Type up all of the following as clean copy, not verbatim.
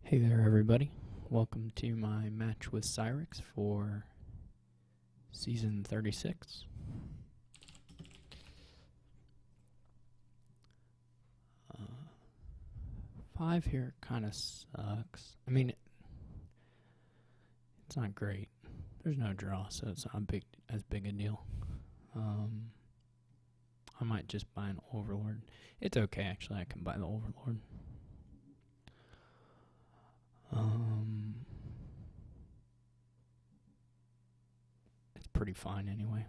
Hey there, everybody. Welcome to my match with Cyrix for season 36. Uh, 5 here kind of sucks. I mean, it's not great. There's no draw, so it's not as big a deal. I might just buy an Overlord. It's okay, actually. I can buy the Overlord. It's pretty fine anyway.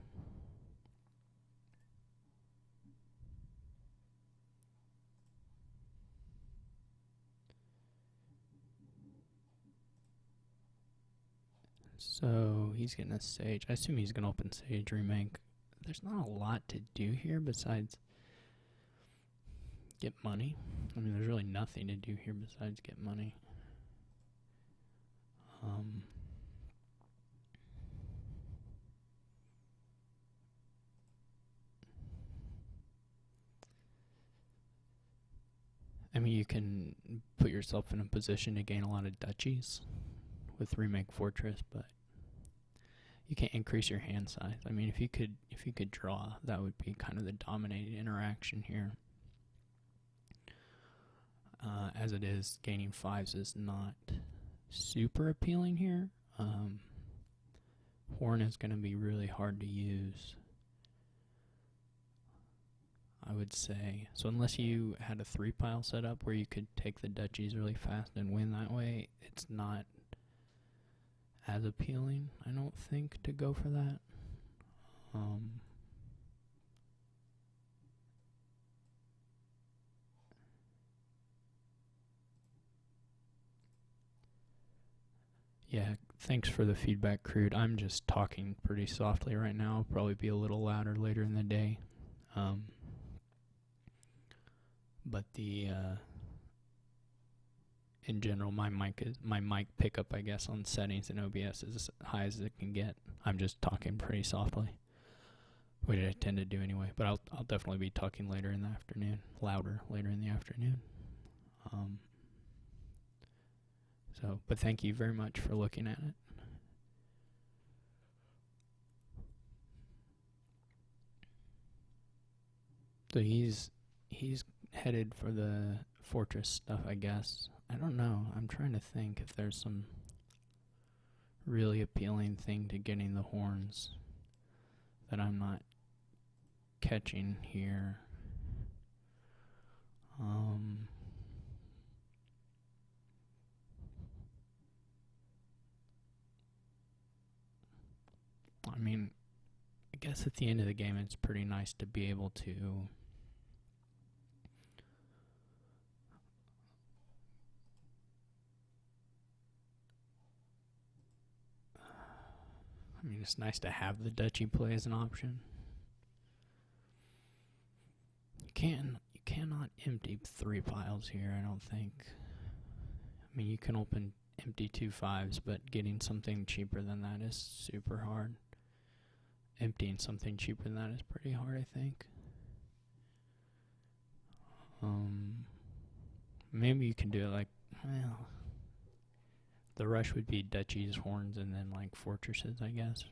So he's getting a Sage. I assume he's going to open Sage Remake. There's not a lot to do here besides get money. I mean, there's really nothing to do here besides get money. I mean, you can put yourself in a position to gain a lot of duchies with Remake Fortress, but you can't increase your hand size. I mean, if you could draw, that would be kind of the dominating interaction here. As it is, gaining 5s is not super appealing here. Horn is going to be really hard to use, I would say. So unless you had a 3-pile setup where you could take the duchies really fast and win that way, it's not as appealing, I don't think, to go for that. Yeah, thanks for the feedback, Crude. I'm just talking pretty softly right now. I'll probably be a little louder later in the day. But in general, my mic pickup, I guess, on settings in OBS is as high as it can get. I'm just talking pretty softly, which I tend to do anyway. But I'll definitely be talking later in the afternoon, louder later in the afternoon. But thank you very much for looking at it. So he's headed for the fortress stuff, I guess. I don't know. I'm trying to think if there's some really appealing thing to getting the horns that I'm not catching here. I mean, I guess at the end of the game, it's pretty nice to be able to it's nice to have the duchy play as an option. You cannot empty 3 piles here, I don't think. I mean, you can open empty 2 5s, but getting something cheaper than that is super hard. Emptying something cheaper than that is pretty hard, I think. Maybe you can do it like, well, the rush would be duchies, horns, and then like fortresses, I guess.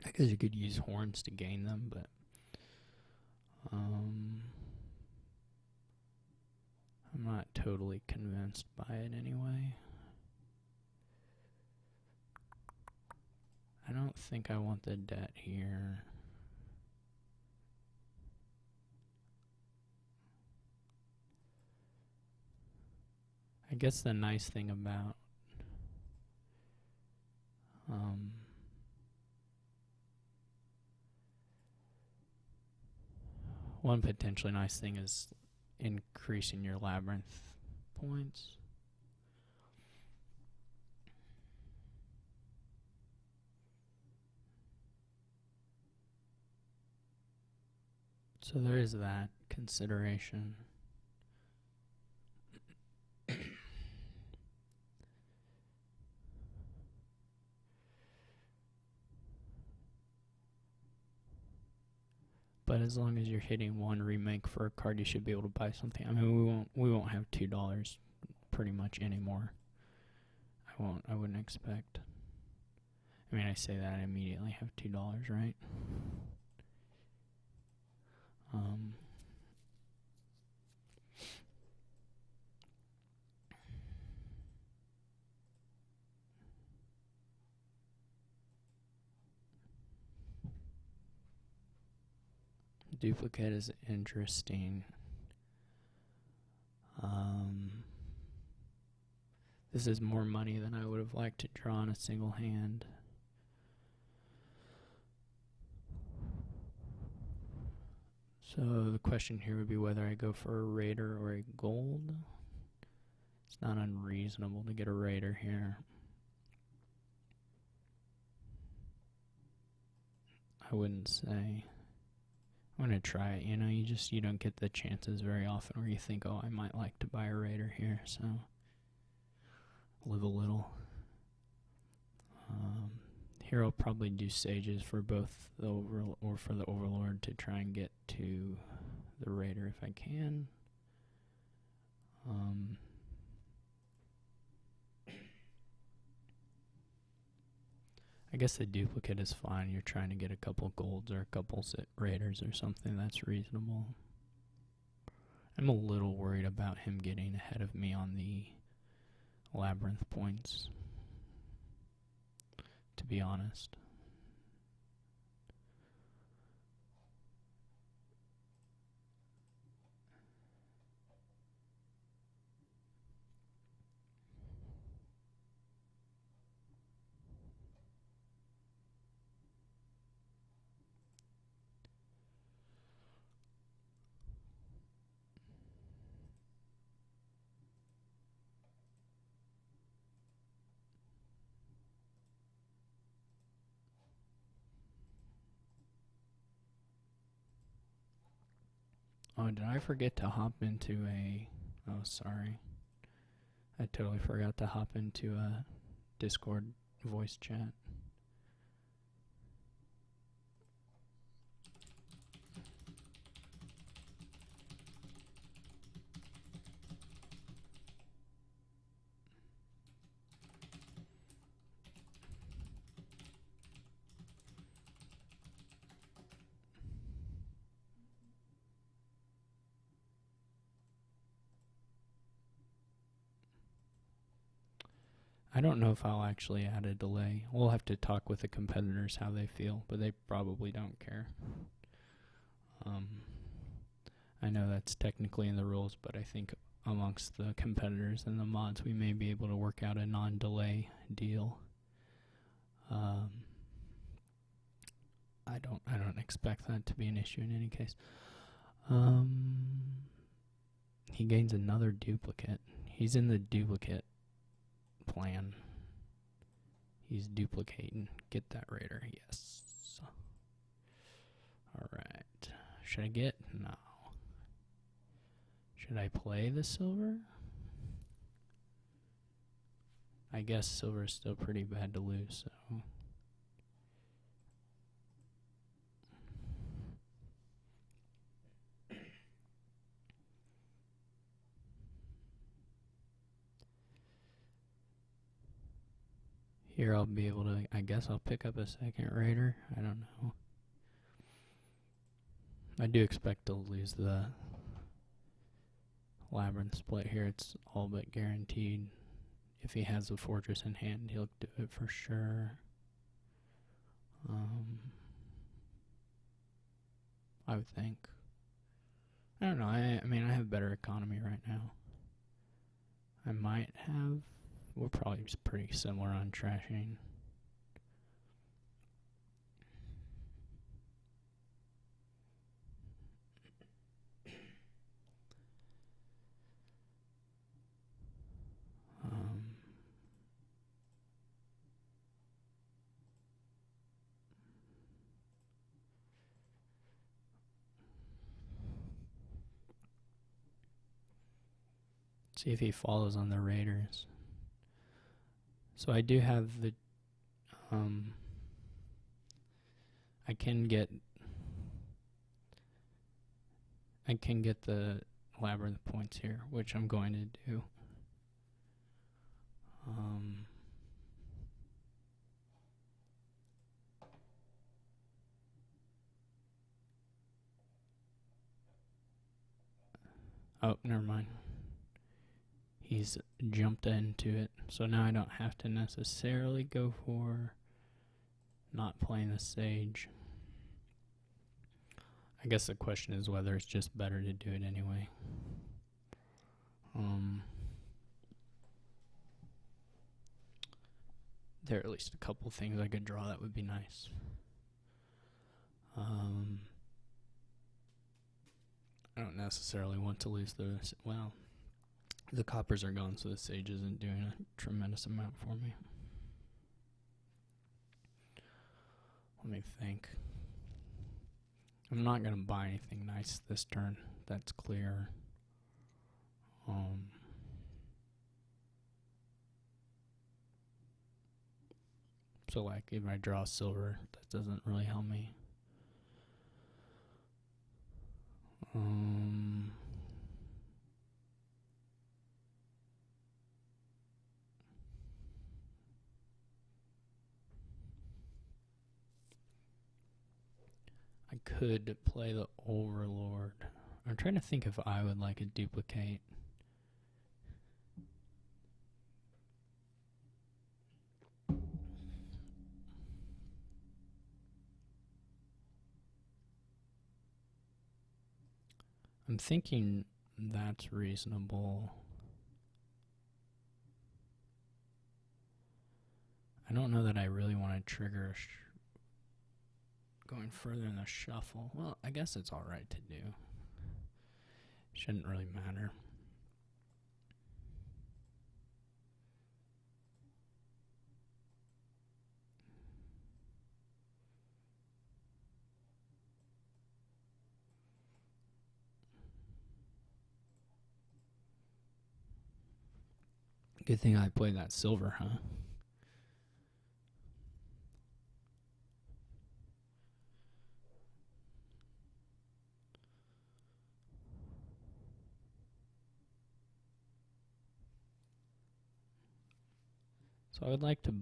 I guess you could use horns to gain them, but I'm not totally convinced by it anyway. I don't think I want the debt here. I guess the nice thing about one potentially nice thing is increasing your labyrinth points. So there is that consideration. But as long as you're hitting 1 remake for a card, you should be able to buy something. I mean, we won't have $2 pretty much anymore. I wouldn't expect. I mean, I say that I immediately have $2, right? Duplicate is interesting. This is more money than I would have liked to draw on a single hand. So the question here would be whether I go for a raider or a gold. It's not unreasonable to get a raider here. I wouldn't say. I'm going to try it. You know, you don't get the chances very often where you think, oh, I might like to buy a raider here, so live a little. Here I'll probably do sages for both the for the overlord to try and get to the raider if I can. I guess the duplicate is fine. You're trying to get a couple golds or a couple raiders or something. That's reasonable. I'm a little worried about him getting ahead of me on the labyrinth points, to be honest. Oh, did I forget to hop into a... Oh, sorry. I totally forgot to hop into a Discord voice chat. I don't know if I'll actually add a delay. We'll have to talk with the competitors how they feel, but they probably don't care. I know that's technically in the rules, but I think amongst the competitors and the mods, we may be able to work out a non-delay deal. I don't expect that to be an issue in any case. He gains another duplicate. He's in the duplicate plan. He's duplicating. Get that raider. Yes. Alright. Should I get? No. Should I play the silver? I guess silver is still pretty bad to lose, so... Here I'll be able to, I guess I'll pick up a second raider. I don't know. I do expect to lose the labyrinth split here. It's all but guaranteed. If he has the fortress in hand, he'll do it for sure. I would think. I don't know. I mean, I have better economy right now. I might have... We're probably pretty similar on trashing. See if he follows on the raiders. So I do have the, I can get the labyrinth points here, which I'm going to do. Oh, never mind. He's jumped into it, so now I don't have to necessarily go for not playing the sage. I guess the question is whether it's just better to do it anyway. There are at least a couple things I could draw that would be nice. I don't necessarily want to lose the... Well, the coppers are gone, so the sage isn't doing a tremendous amount for me. Let me think. I'm not going to buy anything nice this turn. That's clear. So like if I draw silver, that doesn't really help me. I could play the Overlord. I'm trying to think if I would like a duplicate. I'm thinking that's reasonable. I don't know that I really want to trigger going further in the shuffle. Well, I guess it's alright to do. Shouldn't really matter. Good thing I played that silver, huh? So I would like to...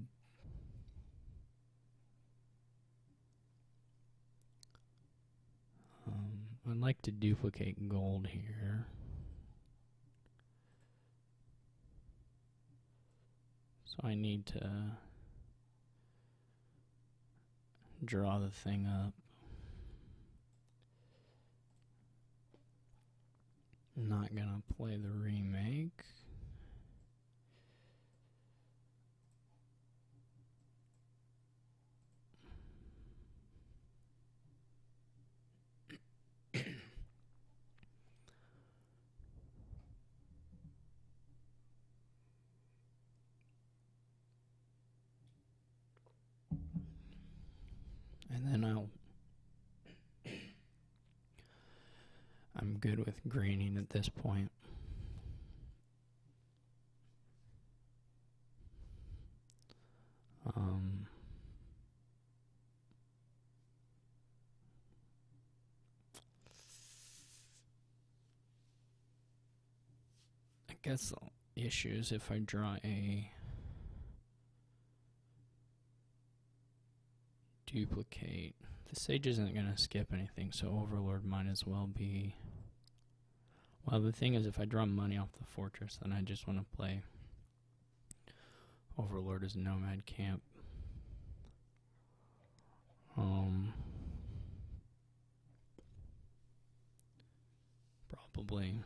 I'd like to duplicate gold here. So I need to draw the thing up. Not gonna play the remake. And then I'm good with greening at this point. I guess the issue is if I draw a duplicate, the sage isn't going to skip anything, so Overlord might as well be... Well, the thing is, if I draw money off the fortress, then I just want to play Overlord as Nomad Camp. Probably.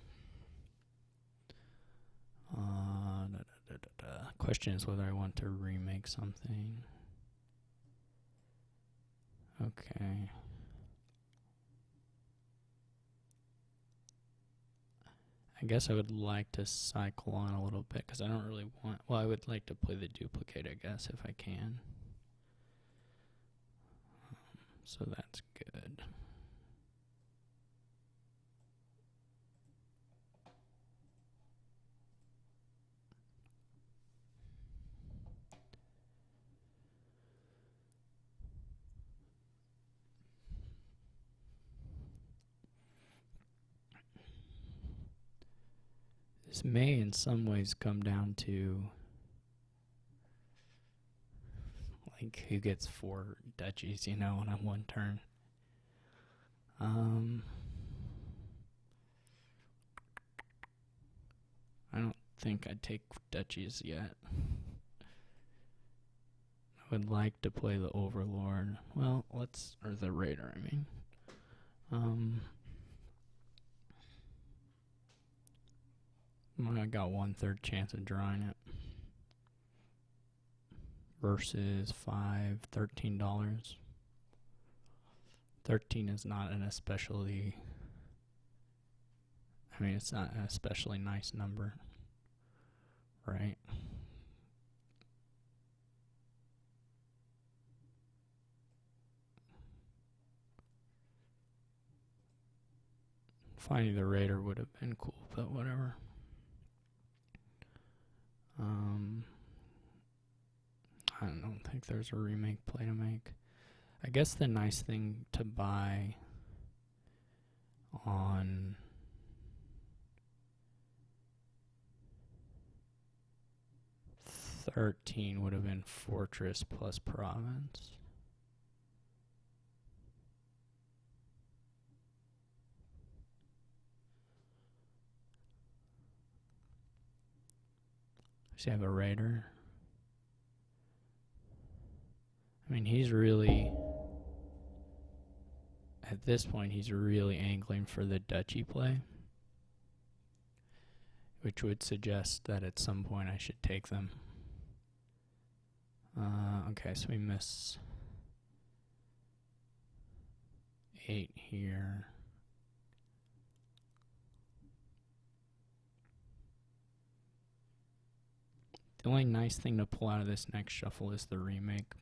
Question is whether I want to remake something. Okay. I guess I would like to cycle on a little bit because I don't really want... Well, I would like to play the duplicate, I guess, if I can. So that's good. This may in some ways come down to Like, who gets 4 duchies, you know, on one turn? I don't think I'd take duchies yet. I would like to play the Overlord. Well, or the Raider, I mean. I got 1/3 chance of drawing it. Versus $13. 13 is not an especially... I mean, it's not an especially nice number, right? Finding the Raider would have been cool, but whatever. I don't think there's a remake play to make. I guess the nice thing to buy on $13 would have been Fortress plus Province. So you have a Raider. I mean, he's really, at this point, he's really angling for the duchy play, which would suggest that at some point I should take them. Okay, so we miss 8 here. The only nice thing to pull out of this next shuffle is the remake.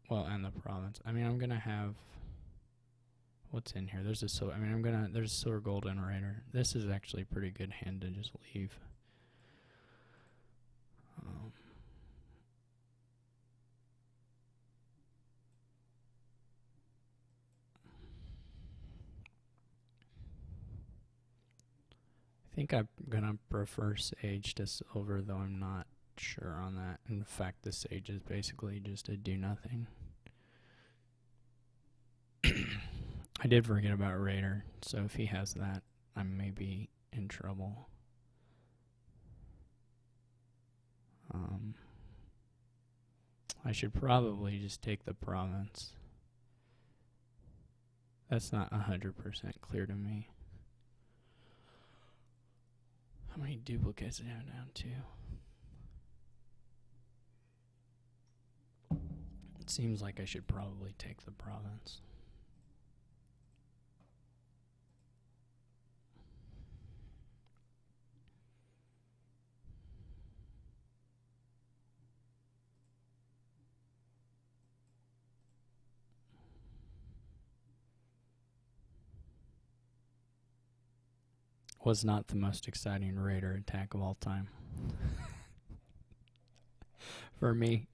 Well, and the province. I mean, I'm gonna have... What's in here? There's a silver... I mean, there's a silver golden Raider. This is actually a pretty good hand to just leave. I think I'm gonna prefer Sage to Silver, though I'm not sure on that. In fact, the Sage is basically just a do nothing. I did forget about Raider, so if he has that, I may be in trouble. I should probably just take the province. That's not 100% clear to me. How many duplicates do I have down to? It seems like I should probably take the province. Was not the most exciting Raider attack of all time. For me.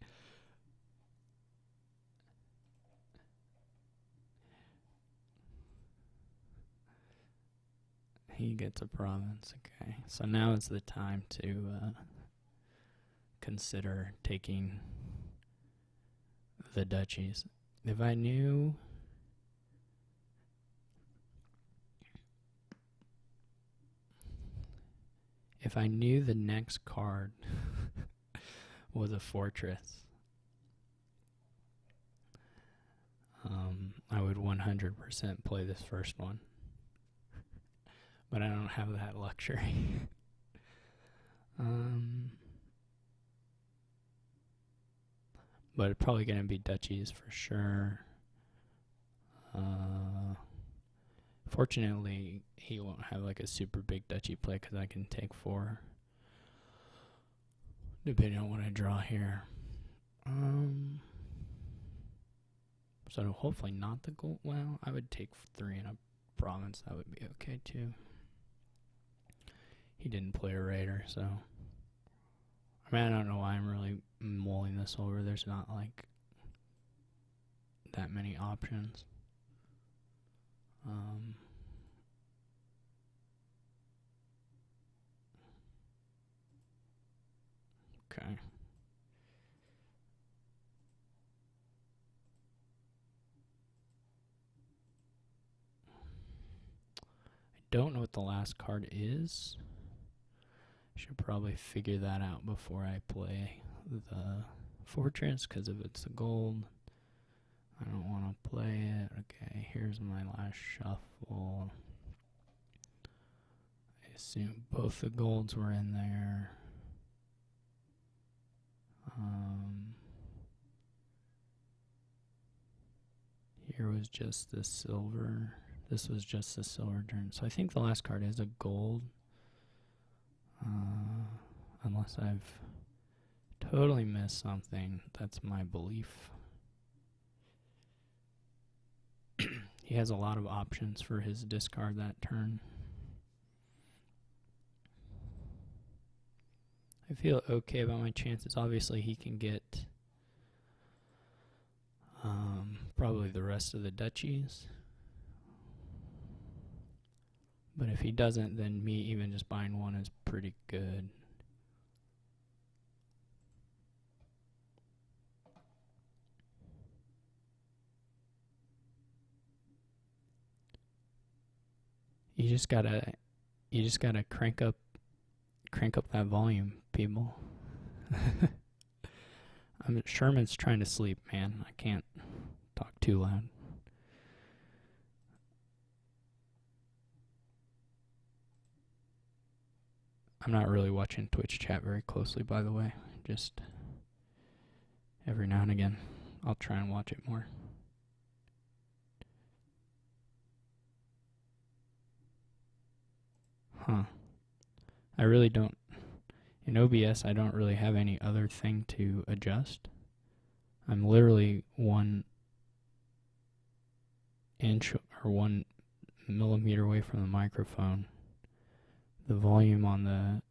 He gets a province, okay. So now is the time to consider taking the duchies. If I knew... If I knew the next card was a fortress, I would 100% play this first one. But I don't have that luxury. But it's probably going to be duchies for sure. Fortunately, he won't have like a super big duchy play because I can take 4. Depending on what I draw here. So hopefully not the gold. Well, I would take 3 in a province. That would be okay too. He didn't play a Raider, so... I mean, I don't know why I'm really mulling this over. There's not like that many options. don't know what the last card is. Should probably figure that out before I play the fortress, because if it's a gold, I don't want to play it. Okay, here's my last shuffle. I assume both the golds were in there. Here was just the silver. This was just the silver turn. So I think the last card is a gold. Unless I've totally missed something. That's my belief. He has a lot of options for his discard that turn. I feel okay about my chances. Obviously, he can get probably the rest of the duchies. But if he doesn't, then me even just buying one is pretty good. You just gotta crank up that volume, people. Sherman's trying to sleep, man. I can't talk too loud. I'm not really watching Twitch chat very closely, by the way. Just every now and again, I'll try and watch it more. I really don't. In OBS, I don't really have any other thing to adjust. I'm literally 1 inch or 1 millimeter away from the microphone. The volume on the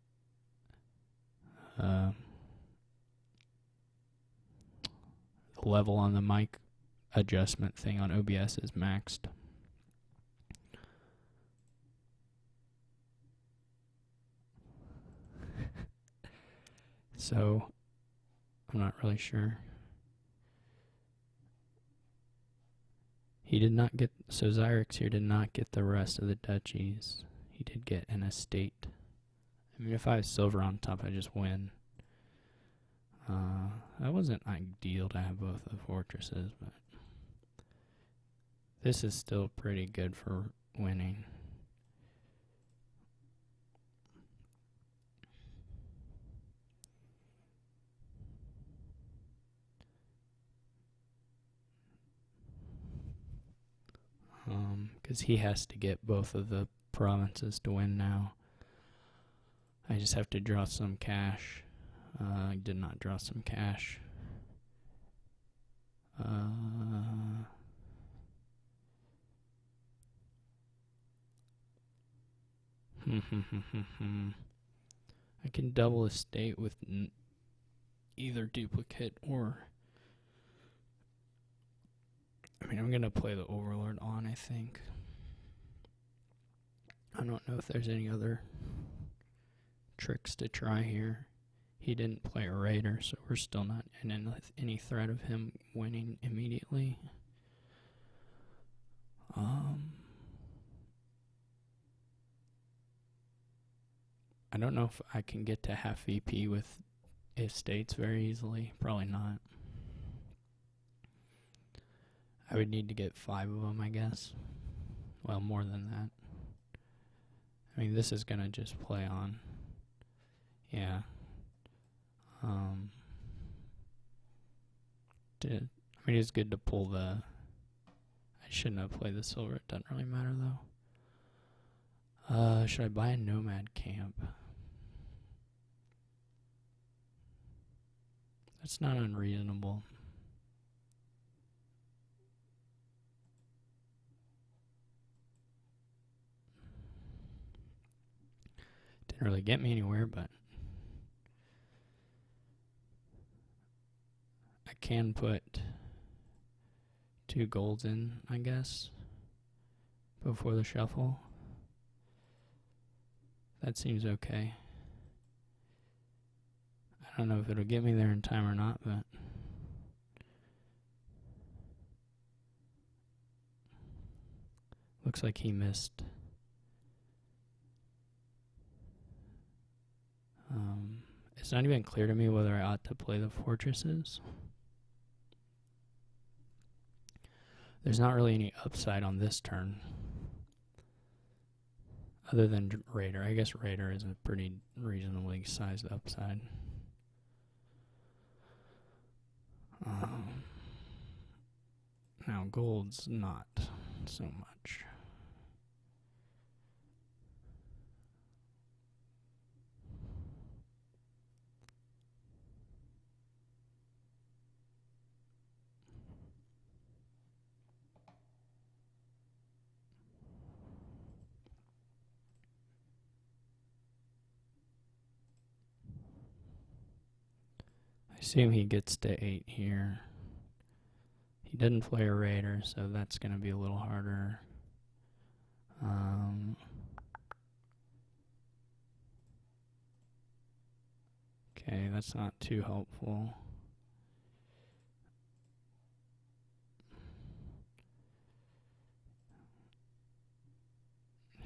level on the mic adjustment thing on OBS is maxed. So, I'm not really sure. He did not get, so Xyrix here did not get the rest of the duchies. He did get an estate. I mean, if I have silver on top, I just win. That wasn't ideal to have both the fortresses, but this is still pretty good for winning. Because he has to get both of the provinces to win now. I just have to draw some cash. I did not draw some cash. I can double estate with either duplicate or... I mean, I'm going to play the Overlord on, I think. I don't know if there's any other tricks to try here. He didn't play a Raider, so we're still not in any threat of him winning immediately. I don't know if I can get to half VP with estates very easily. Probably not. I would need to get 5 of them, I guess. Well, more than that. I mean, this is going to just play on. Yeah. I mean, it's good to pull the... I shouldn't have played the silver. It doesn't really matter, though. Should I buy a nomad camp? That's not unreasonable. Didn't really get me anywhere, but I can put 2 golds in, I guess, before the shuffle. That seems okay. I don't know if it'll get me there in time or not, but looks like he missed It's not even clear to me whether I ought to play the fortresses. There's not really any upside on this turn. Other than Raider. I guess Raider is a pretty reasonably sized upside. Now gold's not so much. I assume he gets to 8 here. He didn't play a Raider, so that's going to be a little harder. Okay, that's not too helpful.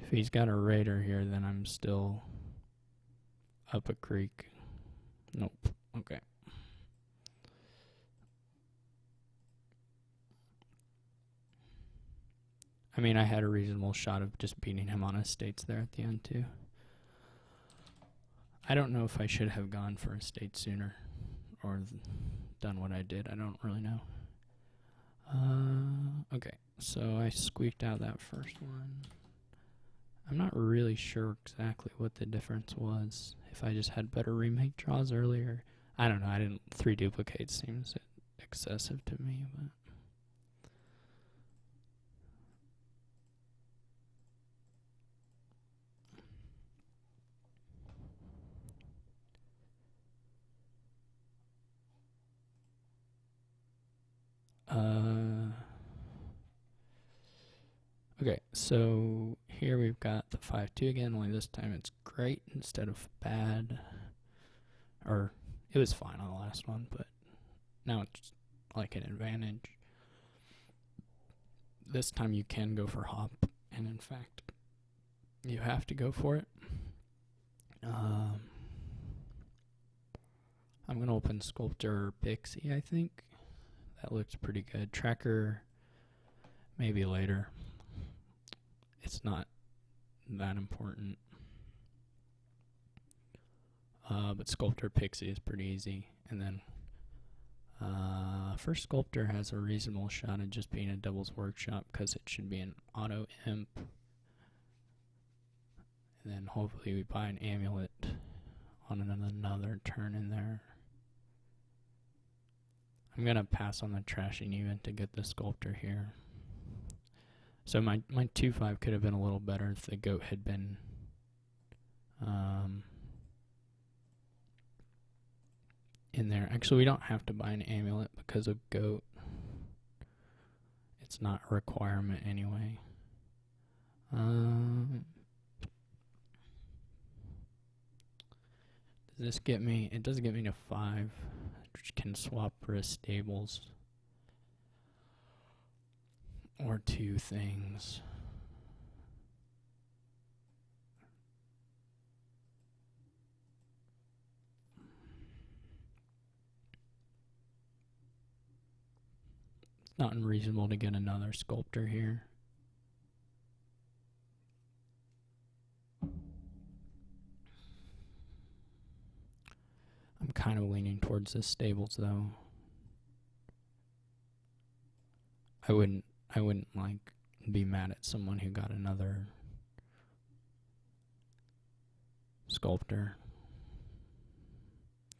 If he's got a Raider here, then I'm still up a creek. Nope. Okay. I mean, I had a reasonable shot of just beating him on estates there at the end, too. I don't know if I should have gone for estate sooner or done what I did. I don't really know. Okay, so I squeaked out that first one. I'm not really sure exactly what the difference was. If I just had better remake draws earlier. I don't know. I didn't. 3 duplicates seems excessive to me, but. Okay, so here we've got the 5-2 again, only this time it's great instead of bad. Or, it was fine on the last one, but now it's like an advantage. This time you can go for hop, and in fact, you have to go for it. I'm going to open Sculptor Pixie, I think. That looks pretty good. Tracker, maybe later. It's not that important. But Sculptor Pixie is pretty easy. And then first Sculptor has a reasonable shot at just being a Devil's Workshop because it should be an auto imp. And then hopefully we buy an amulet on another turn in there. I'm going to pass on the trashing even to get the Sculptor here. So my 2-5 could have been a little better if the goat had been in there. Actually, we don't have to buy an amulet because of goat. It's not a requirement anyway. Does this get me? It does get me to 5, which can swap for a stables. Or 2 things. It's not unreasonable to get another Sculptor here. I'm kind of leaning towards the stables though. I wouldn't like be mad at someone who got another Sculptor.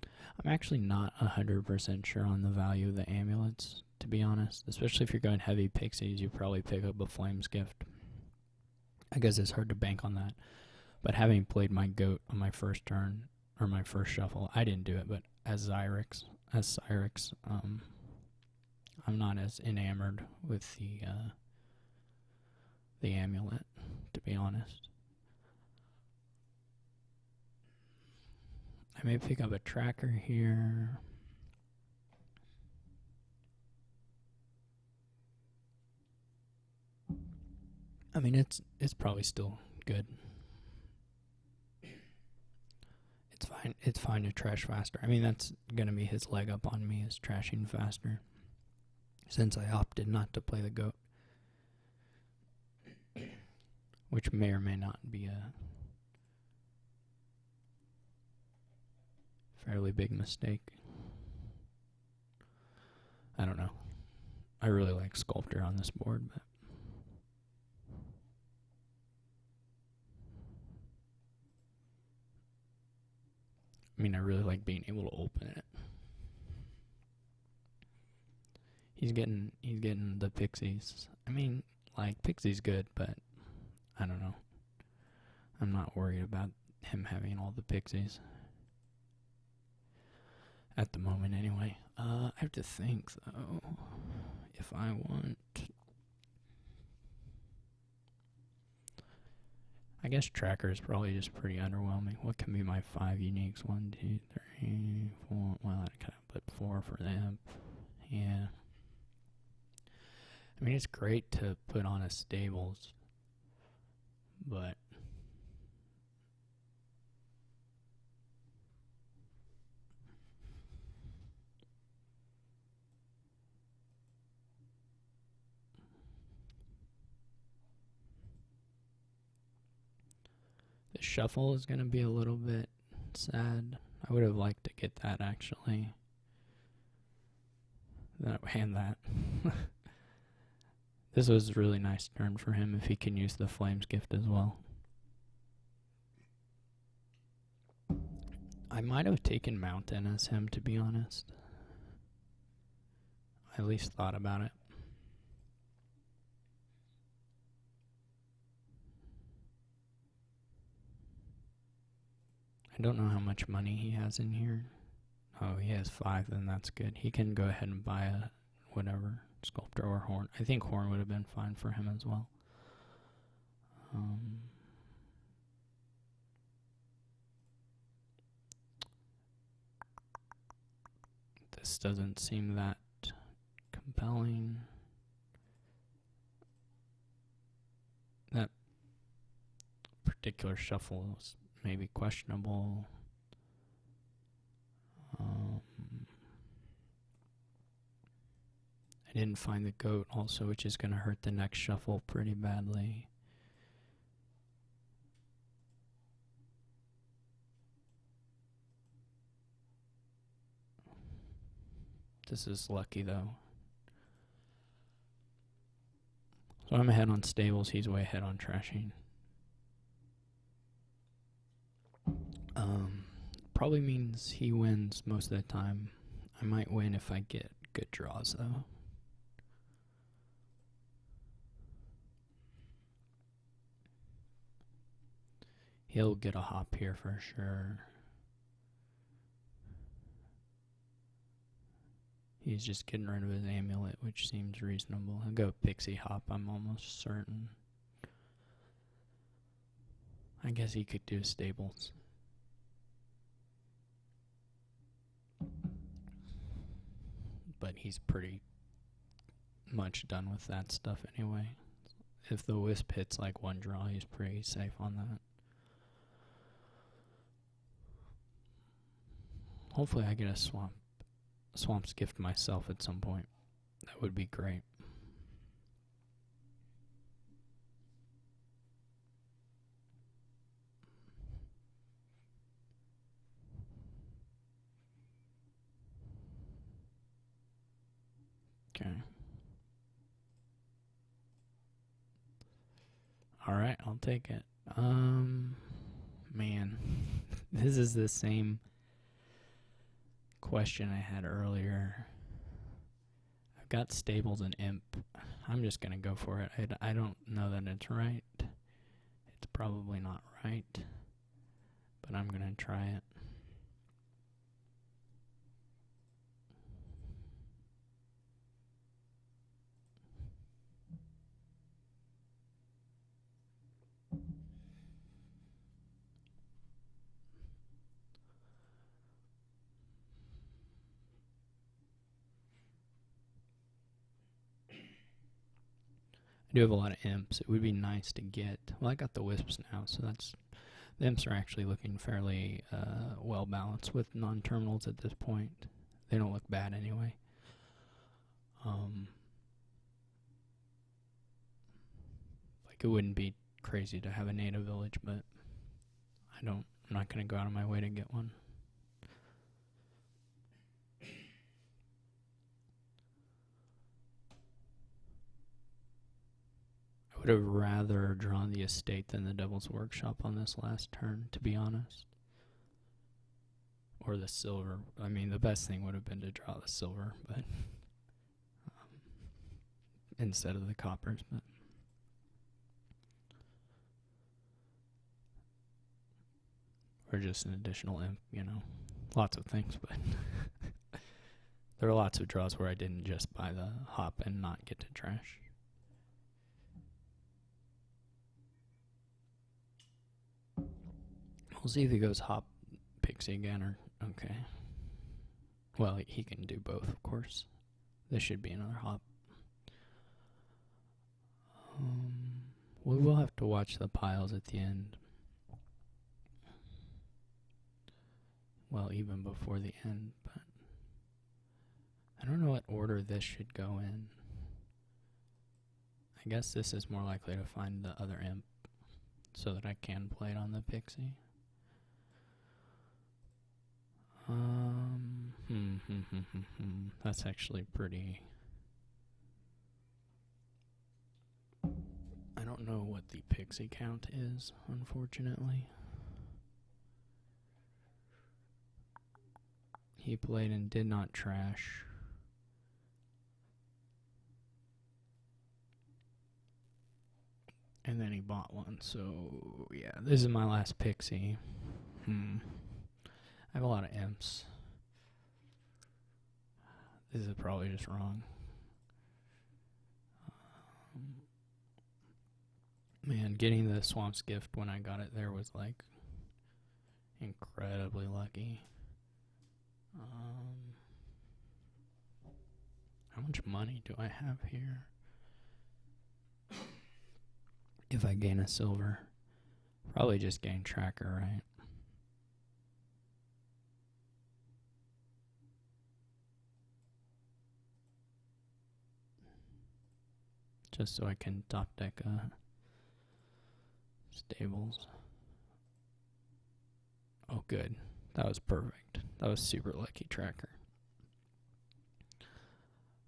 I'm actually not 100% sure on the value of the amulets, to be honest. Especially if you're going heavy pixies, you probably pick up a Flames Gift. I guess it's hard to bank on that. But having played my goat on my first turn, or my first shuffle, I didn't do it, but as xyrix, I'm not as enamored with the amulet, to be honest. I may pick up a tracker here. I mean, it's probably still good. It's fine. fine. It's fine to trash faster. I mean, that's gonna be his leg up on me, is trashing faster. Since I opted not to play the goat, which may or may not be a fairly big mistake. I don't know. I really like Sculptor on this board, but I mean, I really like being able to open it. He's getting the pixies. I mean, like, pixie's good, but I don't know. I'm not worried about him having all the pixies. At the moment, anyway. I have to think, though, if I want... I guess Tracker is probably just pretty underwhelming. What can be my 5 uniques? 1, 2, 3, 4... Well, I kind of put 4 for them. Yeah. I mean, it's great to put on a stables, but... the shuffle is going to be a little bit sad. I would have liked to get that, actually. Hand that. This was a really nice turn for him if he can use the Flames gift as well. I might have taken Mountain as him, to be honest. I at least thought about it. I don't know how much money he has in here. Oh, he has 5, then that's good. He can go ahead and buy a whatever, Sculptor or Horn. I think Horn would have been fine for him as well. This doesn't seem that compelling. That particular shuffle is maybe questionable. I didn't find the goat also, which is going to hurt the next shuffle pretty badly. This is lucky, though. So I'm ahead on stables. He's way ahead on trashing. Probably means he wins most of the time. I might win if I get good draws, though. He'll get a hop here for sure. He's just getting rid of his amulet, which seems reasonable. He'll go Pixie Hop, I'm almost certain. I guess he could do stables. But he's pretty much done with that stuff anyway. If the Wisp hits like one draw, he's pretty safe on that. Hopefully I get a Swamp's Gift myself at some point. That would be great. Okay. Alright, I'll take it. Man. This is the same question I had earlier. I've got stables and imp. I'm just gonna go for it. I don't know that it's right. It's probably not right, but I'm gonna try it. I do have a lot of imps. It would be nice to get... Well, I got the wisps now, so The imps are actually looking fairly well balanced with non-terminals at this point. They don't look bad anyway. Like, it wouldn't be crazy to have a native village, but I'm not going to go out of my way to get one. I would have rather drawn the estate than the Devil's Workshop on this last turn, to be honest. Or the silver. I mean, the best thing would have been to draw the silver, but instead of the coppers, but or just an additional imp, lots of things, but there are lots of draws where I didn't just buy the hop and not get to trash. We'll see if he goes hop pixie again, or okay. Well, he can do both, of course. This should be another hop. We will have to watch the piles at the end. Well, even before the end, but I don't know what order this should go in. I guess this is more likely to find the other imp so that I can play it on the pixie. That's actually pretty... I don't know what the pixie count is, unfortunately. He played and did not trash. And then he bought one, so yeah, this is my last pixie. I have a lot of imps. This is probably just wrong. Man, getting the Swamp's Gift when I got it there was like incredibly lucky. How much money do I have here? If I gain a silver, probably just gain tracker, right? Just so I can top deck stables. Oh, good. That was perfect. That was super lucky tracker.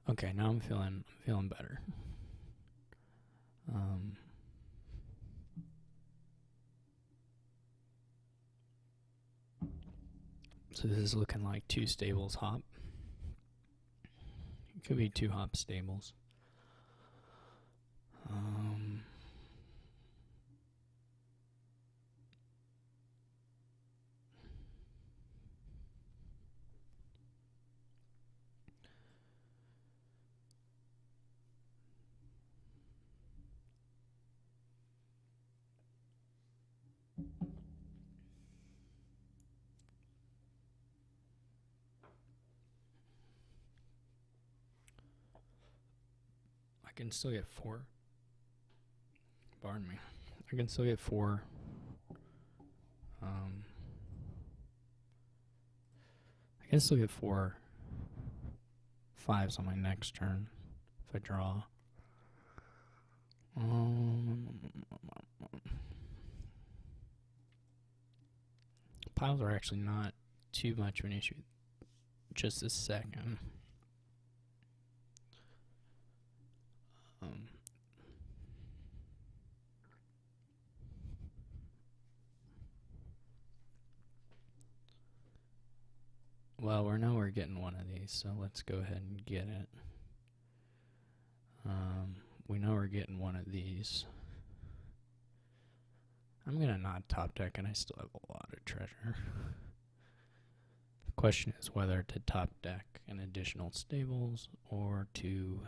Okay, now I'm feeling better. So this is looking like 2 stables hop. It could be 2 hop stables. I can still get 4. Pardon me. I can still get 4. I can still get 4 5s on my next turn if I draw. Piles are actually not too much of an issue. Just a second. Well, we're getting one of these, so let's go ahead and get it. We know we're getting one of these. I'm gonna not top deck, and I still have a lot of treasure. The question is whether to top deck an additional stables or to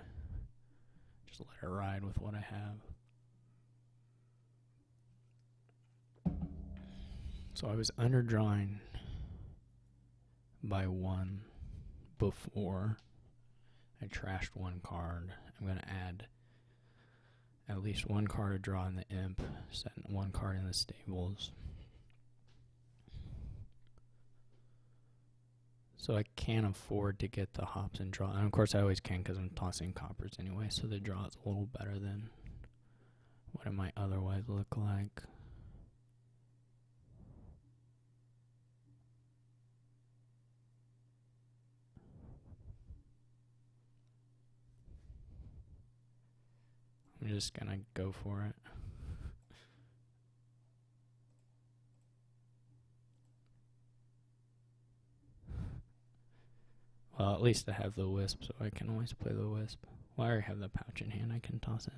just let it ride with what I have. So I was underdrawing by 1 before I trashed 1 card. I'm going to add at least 1 card to draw in the imp, set 1 card in the stables. So I can't afford to get the hops and draw. And of course I always can because I'm tossing coppers anyway, so the draw is a little better than what it might otherwise look like. I'm just gonna go for it. Well, at least I have the wisp, so I can always play the wisp. Well, I already have the pouch in hand, I can toss it.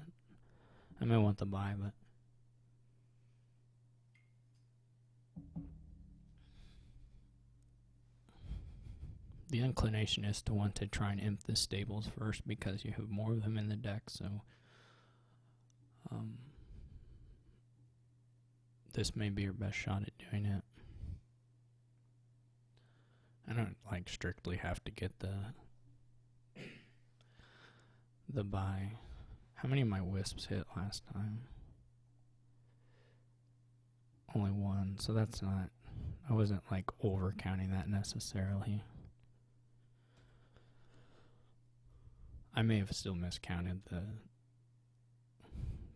I may want the buy, but... the inclination is to want to try and imp the stables first because you have more of them in the deck, so... this may be your best shot at doing it. I don't like strictly have to get the buy. How many of my wisps hit last time? Only one, so that's not... I wasn't like over counting that necessarily. I may have still miscounted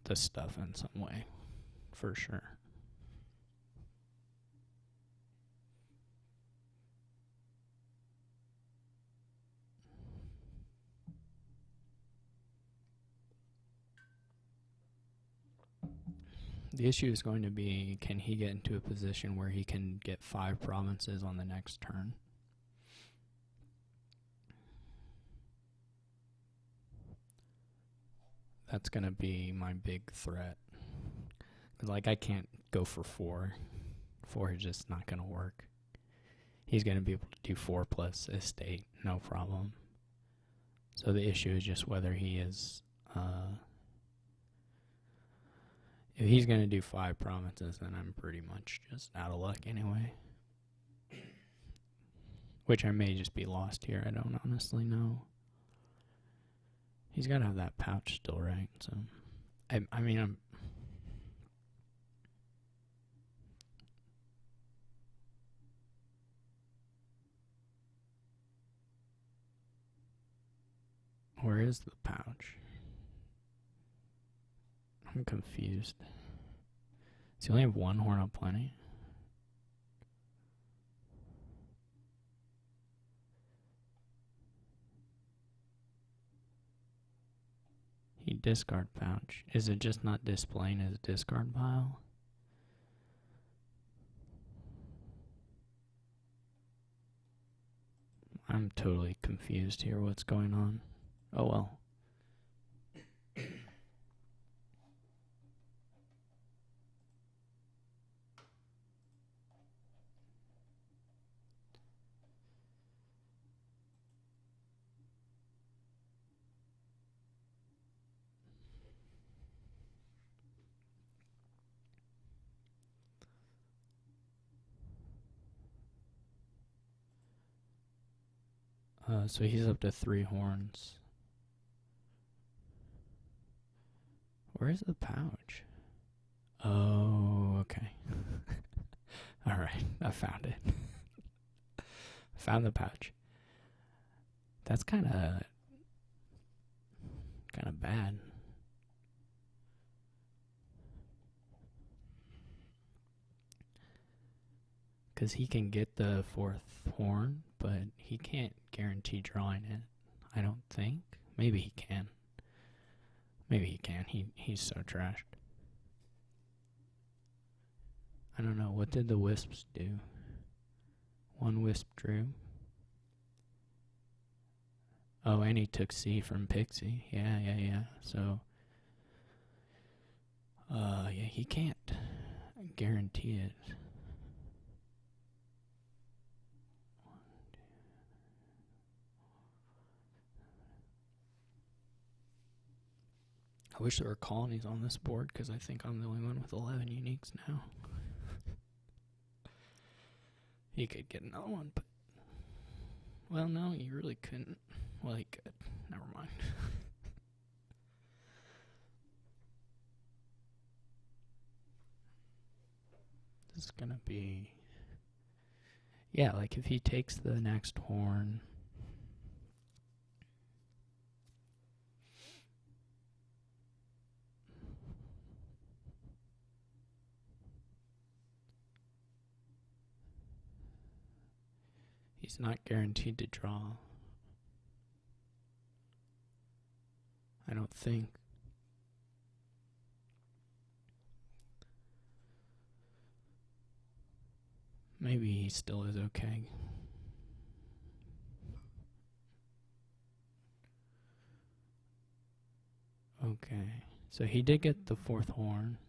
the stuff in some way, for sure. The issue is going to be, can he get into a position where he can get 5 provinces on the next turn? That's going to be my big threat. Because, like, I can't go for 4. 4 is just not going to work. He's going to be able to do 4 plus estate, no problem. So the issue is just whether he is... if he's going to do 5 provinces, then I'm pretty much just out of luck anyway. Which I may just be lost here. I don't honestly know. He's got to have that pouch still, right? So, I mean, I'm... where is the pouch? I'm confused. Does he only have 1 horn of plenty? He discard pouch. Is it just not displaying his discard pile? I'm totally confused here. What's going on? Oh well. So he's up to 3 horns. Where is the pouch? Oh, okay. Alright, I found it. Found the pouch. That's kind of bad. Because he can get the 4th horn, but he can't guarantee drawing it. I don't think. Maybe he can. Maybe he can. He's so trashed. I don't know. What did the wisps do? 1 wisp drew. Oh, and he took C from Pixie. Yeah. So, yeah, he can't guarantee it. I wish there were colonies on this board, because I think I'm the only one with 11 uniques now. He could get another one, but... well, no, he really couldn't. Well, he could. Never mind. This is gonna be... Yeah, like if he takes the next horn. He's not guaranteed to draw. I don't think. Maybe he still is okay. Okay. So he did get the fourth horn.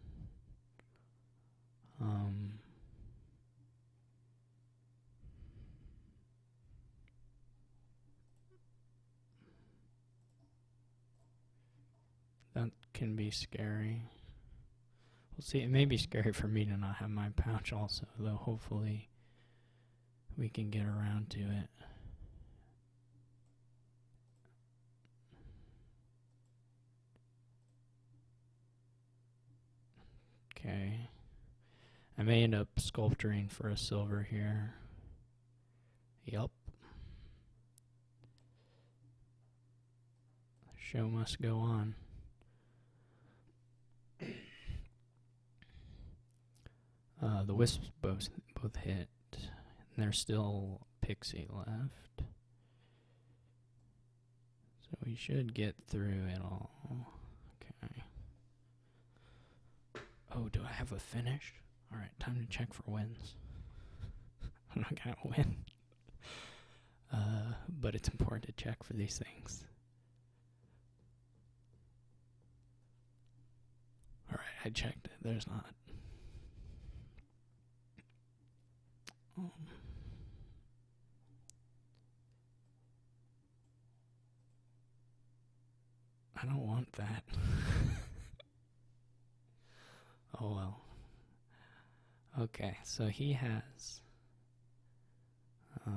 That can be scary. We'll see. It may be scary for me to not have my pouch also, though hopefully we can get around to it. Okay. I may end up sculpturing for a silver here. Yup. Show must go on. The wisps both hit. And there's still pixie left. So we should get through it all. Okay. Oh, do I have a finish? Alright, time to check for wins. I'm not gonna win. But it's important to check for these things. Alright, I checked it. There's not. I don't want that. Oh well. Okay, so he has I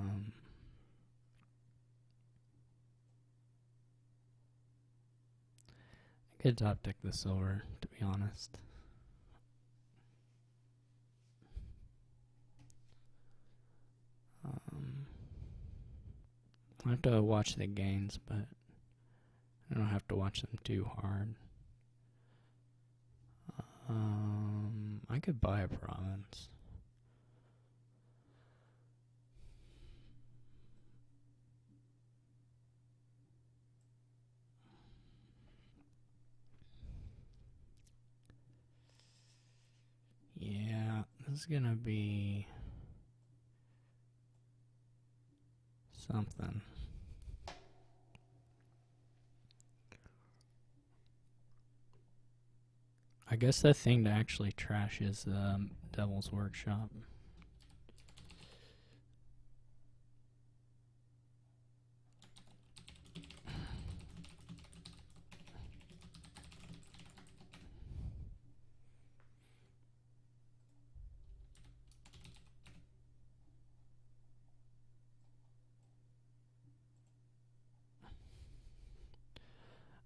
could top deck the silver, to be honest. I have to watch the gains, but I don't have to watch them too hard. I could buy a province. Yeah, this is gonna be something. I guess the thing to actually trash is the Devil's Workshop.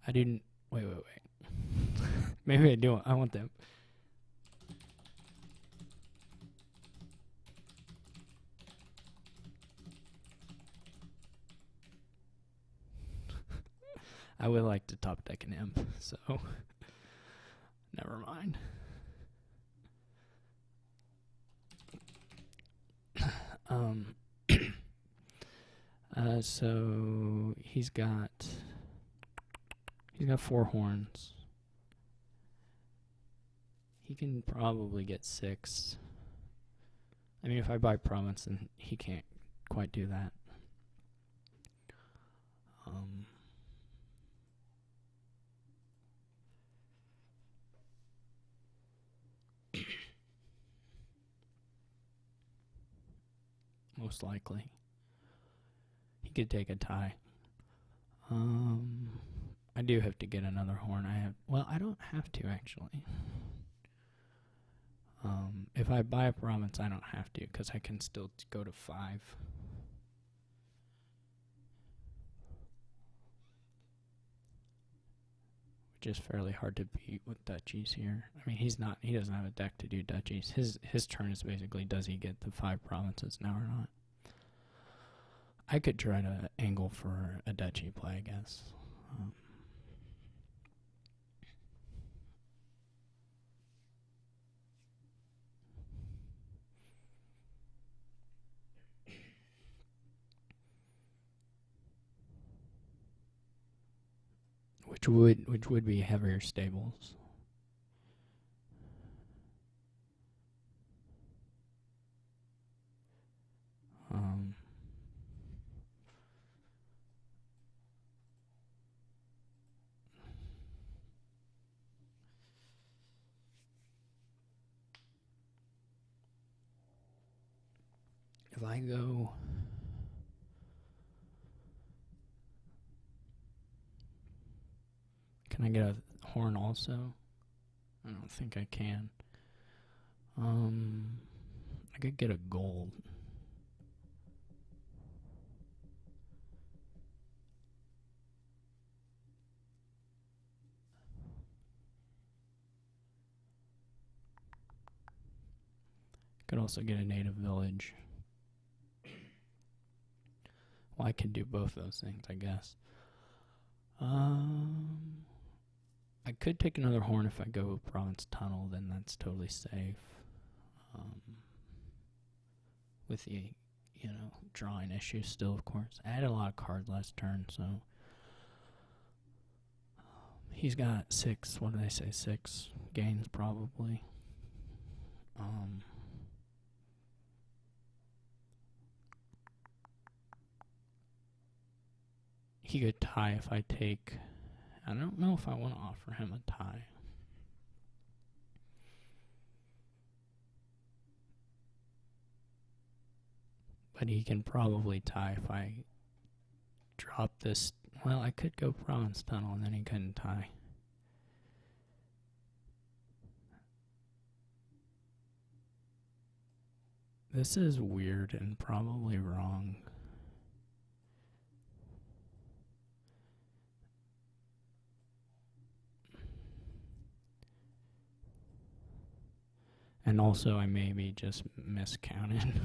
I didn't. Wait. Maybe I do. I want them. I would like to top deck an imp, so never mind. So he's got 4 horns. He can probably get 6. I mean, if I buy province, then he can't quite do that. Most likely. He could take a tie. I do have to get another horn. I don't have to, actually. If I buy a province, I don't have to, because I can still go to 5. Which is fairly hard to beat with duchies here. I mean, he doesn't have a deck to do duchies. His turn is basically, does he get the 5 provinces now or not? I could try to angle for a duchy play, I guess. Which would be heavier stables. If I go... Can I get a horn also? I don't think I can. I could get a gold. Could also get a native village. Well, I could do both those things, I guess. I could take another horn if I go province tunnel, then that's totally safe. With the, drawing issue still, of course. I had a lot of cards last turn, so... He's got 6 gains probably. He could tie if I take... I don't know if I want to offer him a tie. But he can probably tie if I drop this. Well, I could go province tunnel and then he couldn't tie. This is weird and probably wrong. And also I maybe just miscounted.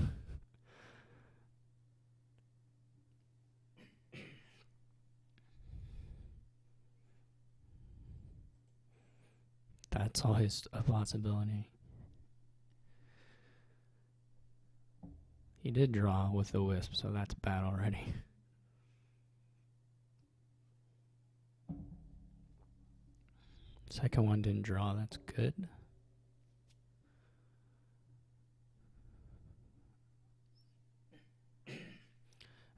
That's always a possibility. He did draw with the wisp, so that's bad already. Second one didn't draw, that's good.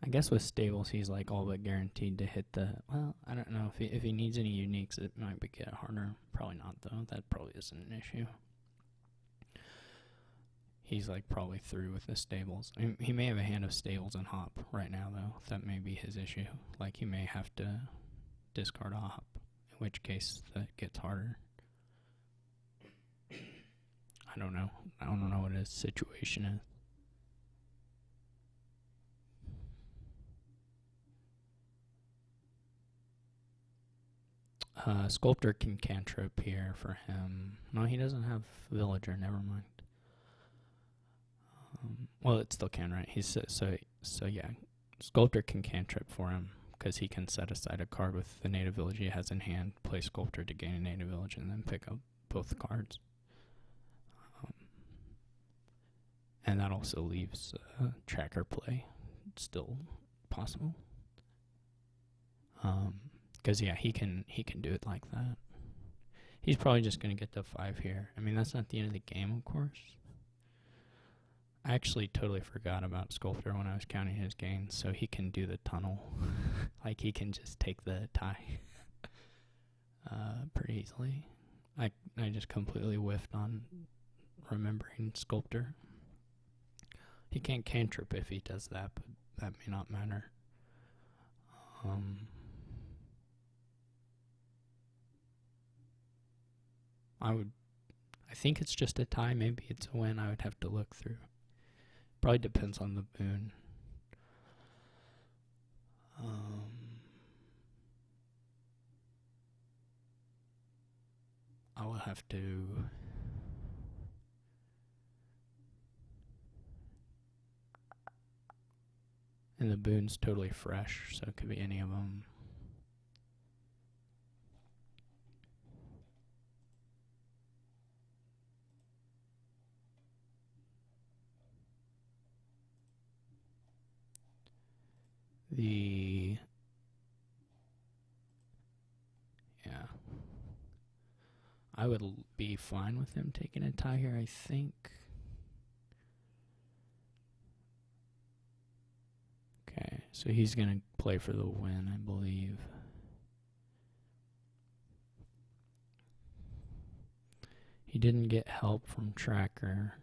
I guess with stables, he's like all but guaranteed to hit the... Well, I don't know. If he needs any uniques, it might get harder. Probably not, though. That probably isn't an issue. He's like probably through with the stables. He may have a hand of stables and hop right now, though. That may be his issue. Like, he may have to discard a hop, in which case that gets harder. I don't know. I don't know what his situation is. Sculptor can cantrip here for him. No, he doesn't have villager. Never mind. Well, it still can, right? He's so yeah. Sculptor can cantrip for him because he can set aside a card with the native village he has in hand, play Sculptor to gain a native village, and then pick up both cards. And that also leaves tracker play still possible. Because yeah, he can do it like that. He's probably just gonna get the 5 here. I mean, that's not the end of the game, of course. I actually totally forgot about Sculptor when I was counting his gains, so he can do the tunnel. Like, he can just take the tie pretty easily. I just completely whiffed on remembering Sculptor. He can't cantrip if he does that, but that may not matter. I think it's just a tie. Maybe it's a win. I would have to look through. Probably depends on the boon. I will have to... And And the boon's totally fresh, so it could be any of them. Yeah. I would be fine with him taking a tie here, I think. Okay, so he's going to play for the win, I believe. He didn't get help from tracker.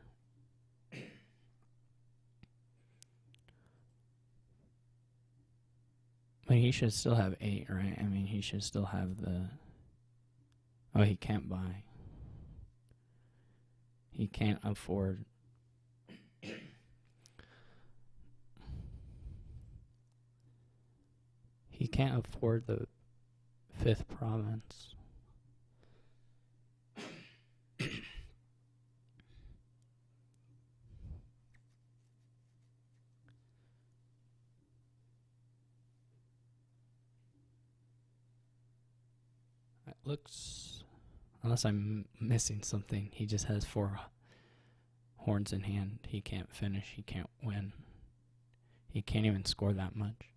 I mean, he should still have 8, right? I mean, he should still have the... Oh, he can't buy. He can't afford... He can't afford the 5th province. It looks... Unless I'm missing something, he just has 4 horns in hand. He can't finish. He can't win. He can't even score that much.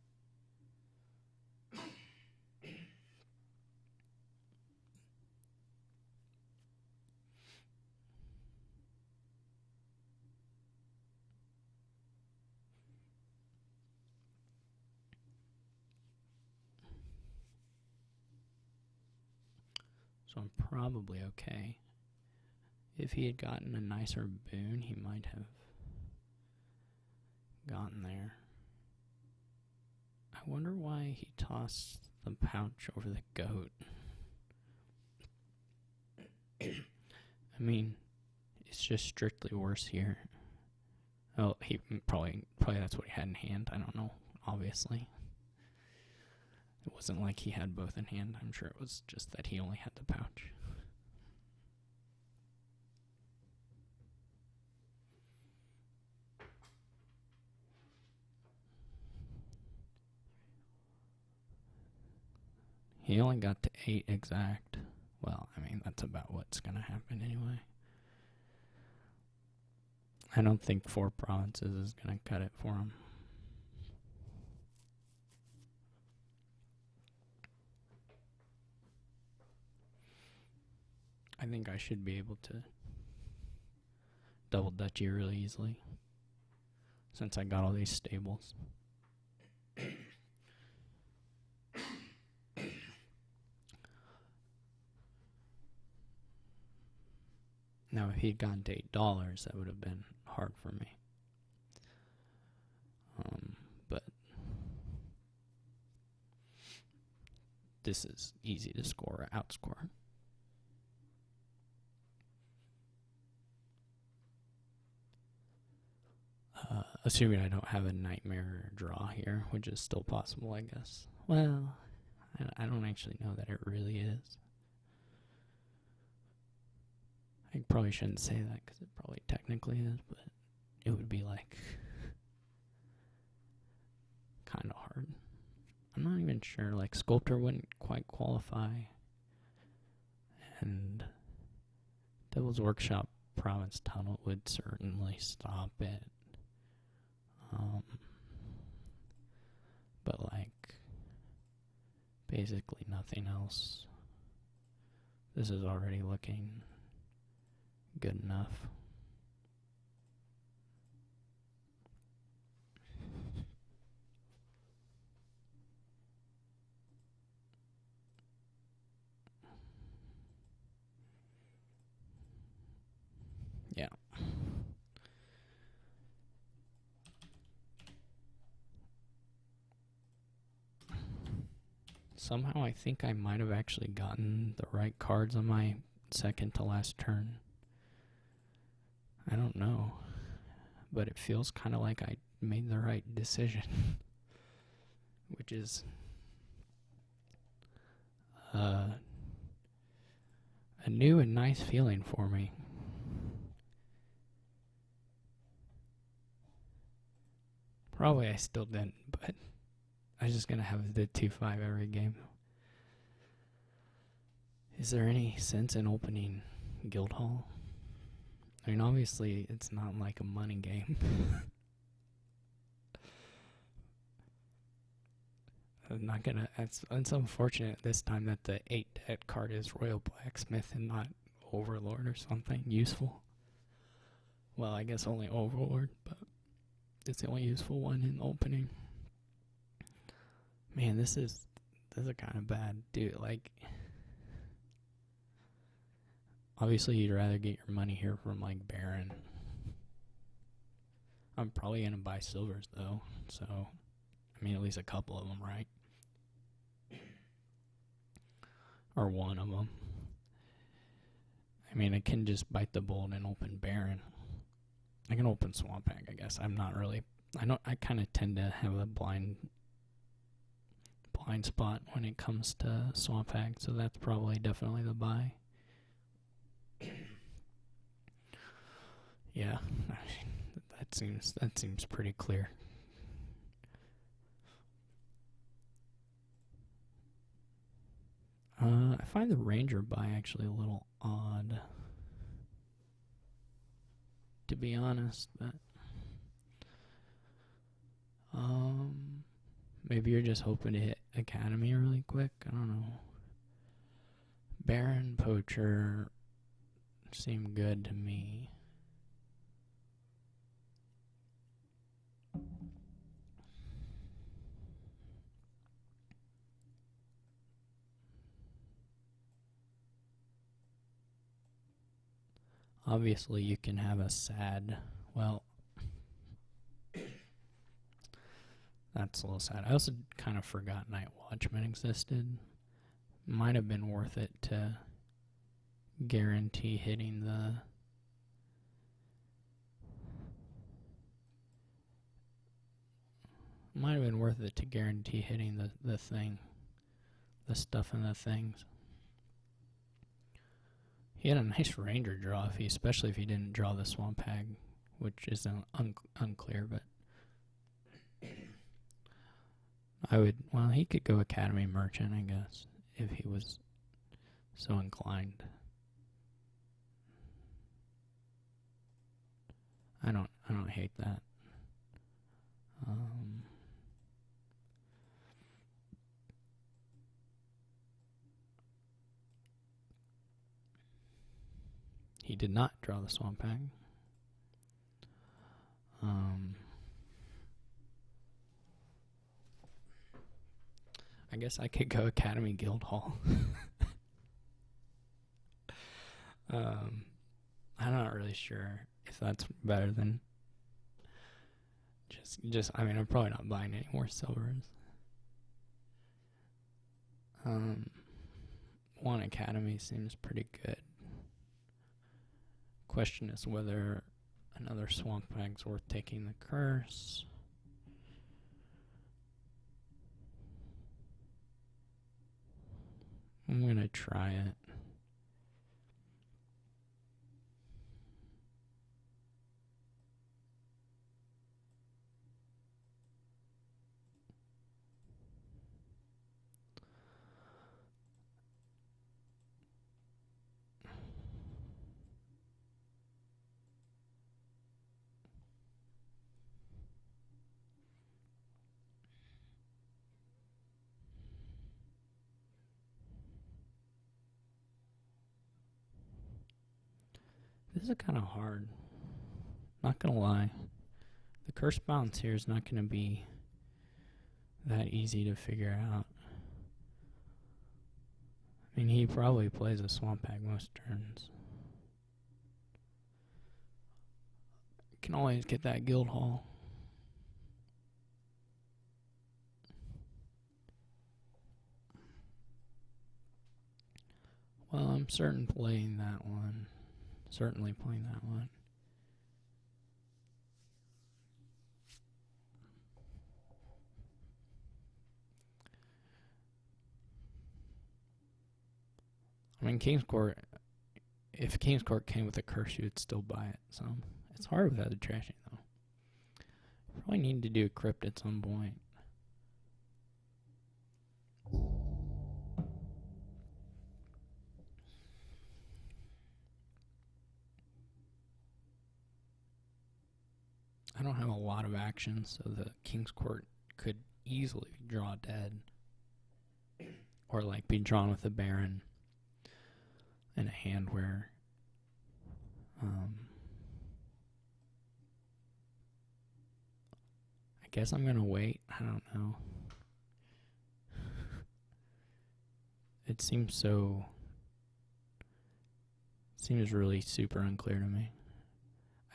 So I'm probably okay. If he had gotten a nicer boon, he might have gotten there. I wonder why he tossed the pouch over the goat. I mean, it's just strictly worse here. Oh, he probably that's what he had in hand. I don't know, obviously. It wasn't like he had both in hand. I'm sure it was just that he only had the pouch. He only got to 8 exact. Well, I mean, that's about what's going to happen anyway. I don't think 4 provinces is going to cut it for him. I think I should be able to double Dutchy really easily, since I got all these stables. Now, if he'd gotten to $8, that would have been hard for me. But this is easy to score, outscore. Assuming I don't have a nightmare draw here, which is still possible, I guess. Well, I don't actually know that it really is. I probably shouldn't say that because it probably technically is, but it would be like kind of hard. I'm not even sure. Like, Sculptor wouldn't quite qualify, and Devil's Workshop Province Tunnel would certainly stop it. But like, basically nothing else. This is already looking good enough. Yeah. Somehow I think I might have actually gotten the right cards on my second to last turn. I don't know, but it feels kind of like I made the right decision, which is a new and nice feeling for me. Probably I still didn't, but I was just going to have the 2-5 every game. Is there any sense in opening Guildhall? I mean, obviously, it's not like a money game. I'm not gonna. It's unfortunate this time that the 8-deck card is Royal Blacksmith and not Overlord or something useful. Well, I guess only Overlord, but it's the only useful one in the opening. Man, this is kind of bad, dude. Like, obviously, you'd rather get your money here from like Baron. I'm probably gonna buy silvers though, so I mean at least a couple of them, right? Or one of them. I mean, I can just bite the bullet and open Baron. I can open Swamp Hag, I guess. I'm not really. I kind of tend to have a blind spot when it comes to Swamp Hag, so that's probably definitely the buy. Yeah, that seems pretty clear. I find the Ranger buy actually a little odd, to be honest, but maybe you're just hoping to hit Academy really quick. I don't know. Baron, Poacher seem good to me. Obviously, you can have a sad. Well, that's a little sad. I also kind of forgot Night Watchman existed. Might have been worth it to guarantee hitting the. Might have been worth it to guarantee hitting the thing. The stuff in the things. He had a nice Ranger draw, especially if he didn't draw the Swamp Hag, which is unclear, but he could go Academy Merchant, I guess, if he was so inclined. I don't hate that. He did not draw the Swamp Hag. I guess I could go Academy Guildhall. I'm not really sure if that's better than just. I mean, I'm probably not buying any more silvers. One Academy seems pretty good. Question is whether another Swamp Hag's worth taking the curse. I'm gonna try it. This is kind of hard. Not gonna lie. The curse bounce here is not gonna be that easy to figure out. I mean, he probably plays a Swamp Hag most turns. Can always get that Guildhall. Well, I'm certainly playing that one. I mean, King's Court, if King's Court came with a curse, you would still buy it. So it's hard without the trashing, though. Probably need to do a crypt at some point. I don't have a lot of action, so the King's Court could easily draw dead. Or like be drawn with a Baron in a hand where I guess I'm gonna wait. I don't know. It seems really super unclear to me.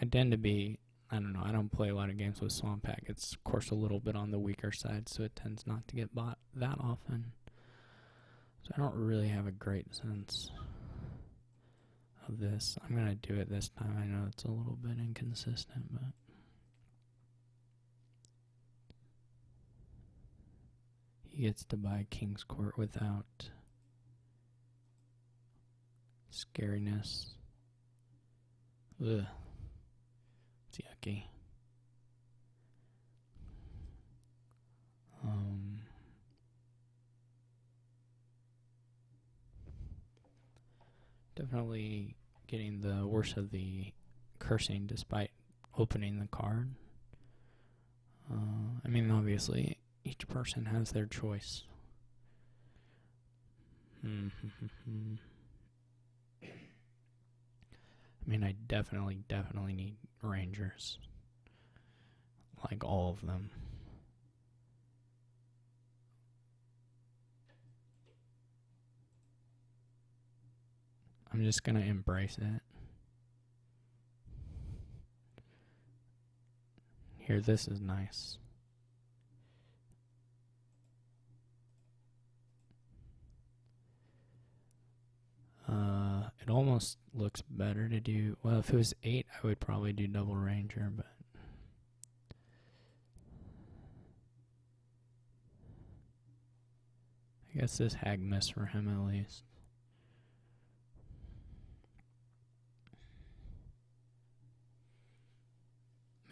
I tend to be, I don't know, I don't play a lot of games with Swamp Pack. It's, of course, a little bit on the weaker side, so it tends not to get bought that often. So I don't really have a great sense of this. I'm going to do it this time. I know it's a little bit inconsistent, but he gets to buy King's Court without scariness. Ugh. It's yucky. Definitely getting the worst of the cursing despite opening the card. I mean, obviously, each person has their choice. I mean, I definitely need Rangers. Like all of them. I'm just gonna embrace it. Here, this is nice. It almost looks better to do, well, if it was 8, I would probably do double Ranger, but I guess this hag missed for him at least.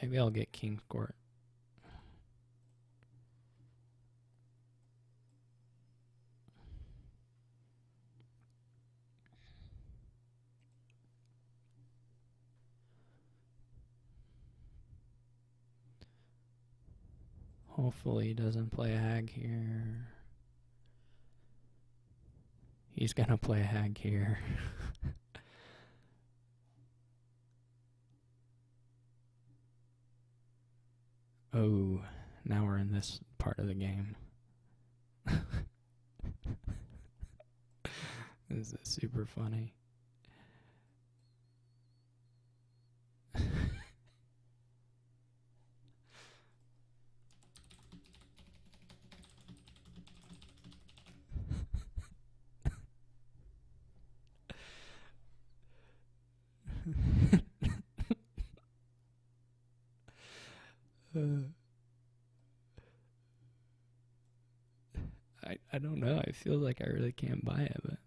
Maybe I'll get King's Court. Hopefully he doesn't play a hag here. He's gonna play a hag here. Oh, now we're in this part of the game. This is super funny. I don't know. I feel like I really can't buy it, but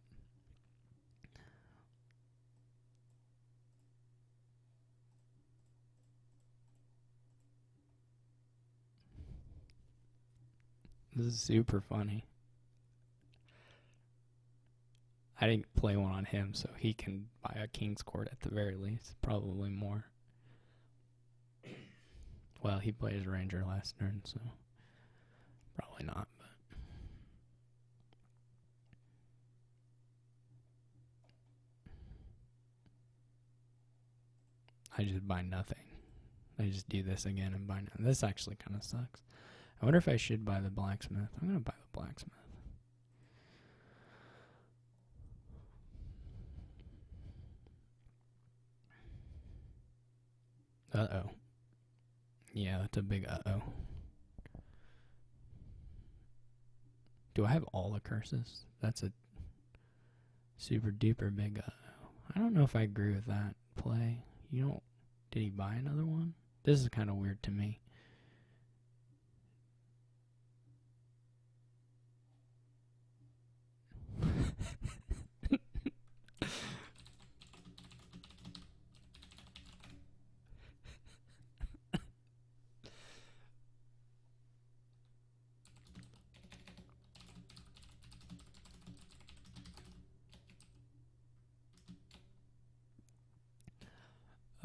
this is super funny. I didn't play one on him, so he can buy a King's Court at the very least. Probably more. Well, he plays Ranger last turn, so probably not. But I just buy nothing. I just do this again and buy nothing. This actually kind of sucks. I wonder if I should buy the blacksmith. I'm going to buy the blacksmith. Uh-oh. Yeah, that's a big uh-oh. Do I have all the curses? That's a super duper big uh-oh. I don't know if I agree with that play. You don't... Did he buy another one? This is kind of weird to me.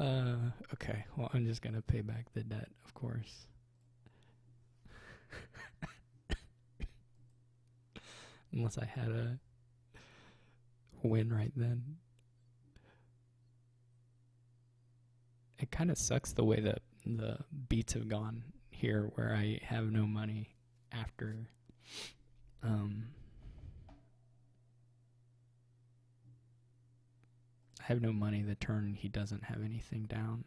Okay. Well, I'm just gonna pay back the debt, of course. Unless I had a win right then. It kind of sucks the way that the beats have gone here, where I have no money after. I have no money the turn he doesn't have anything down.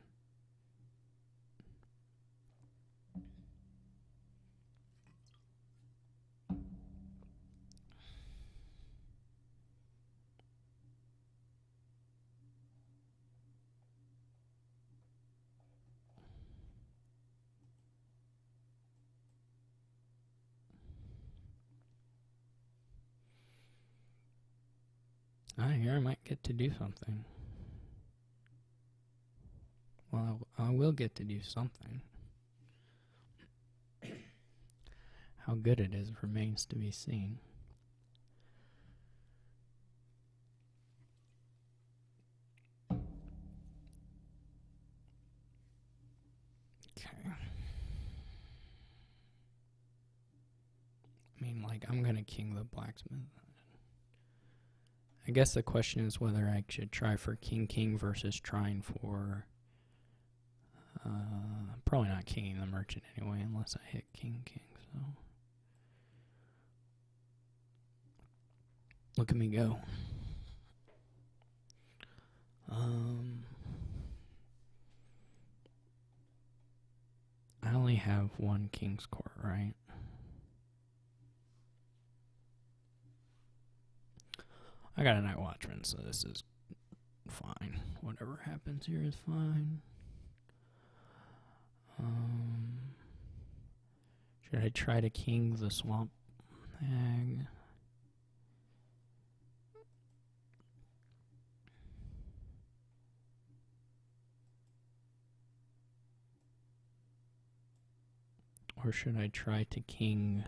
Here I might get to do something. Well, I will get to do something. How good it is remains to be seen. Okay. I mean, like, I'm going to king the blacksmith. I guess the question is whether I should try for king versus trying for... probably not kinging the merchant anyway, unless I hit king, so... Look at me go. I only have one king's court, right? I got a night watchman, so this is fine. Whatever happens here is fine. Should I try to king the swamp hag? Or should I try to king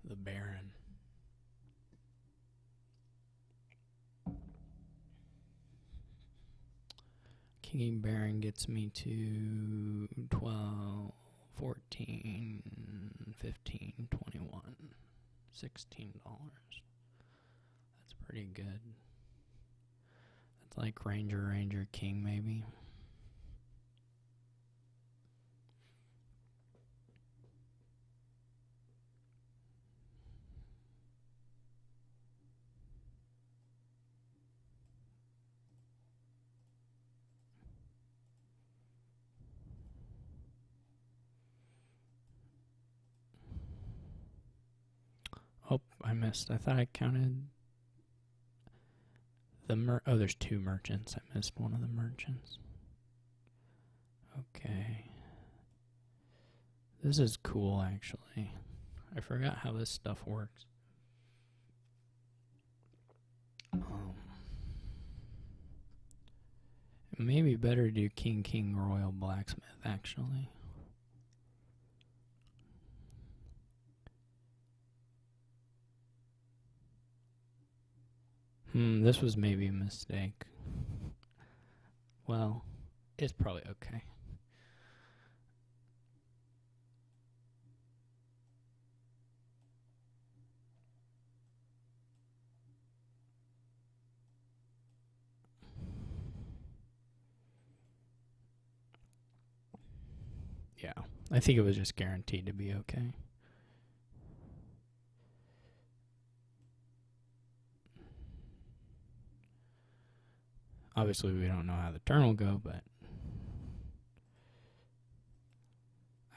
the Baron? Kinging Baron gets me to 12, 14, 15, 21, $16. That's pretty good. That's like Ranger, King maybe. Oh, I missed. I thought I counted the oh, there's two merchants. I missed one of the merchants. Okay. This is cool, actually. I forgot how this stuff works. It may be better to do King Royal Blacksmith, actually. This was maybe a mistake. Well, it's probably okay. Yeah, I think it was just guaranteed to be okay. Obviously, we don't know how the turn will go, but...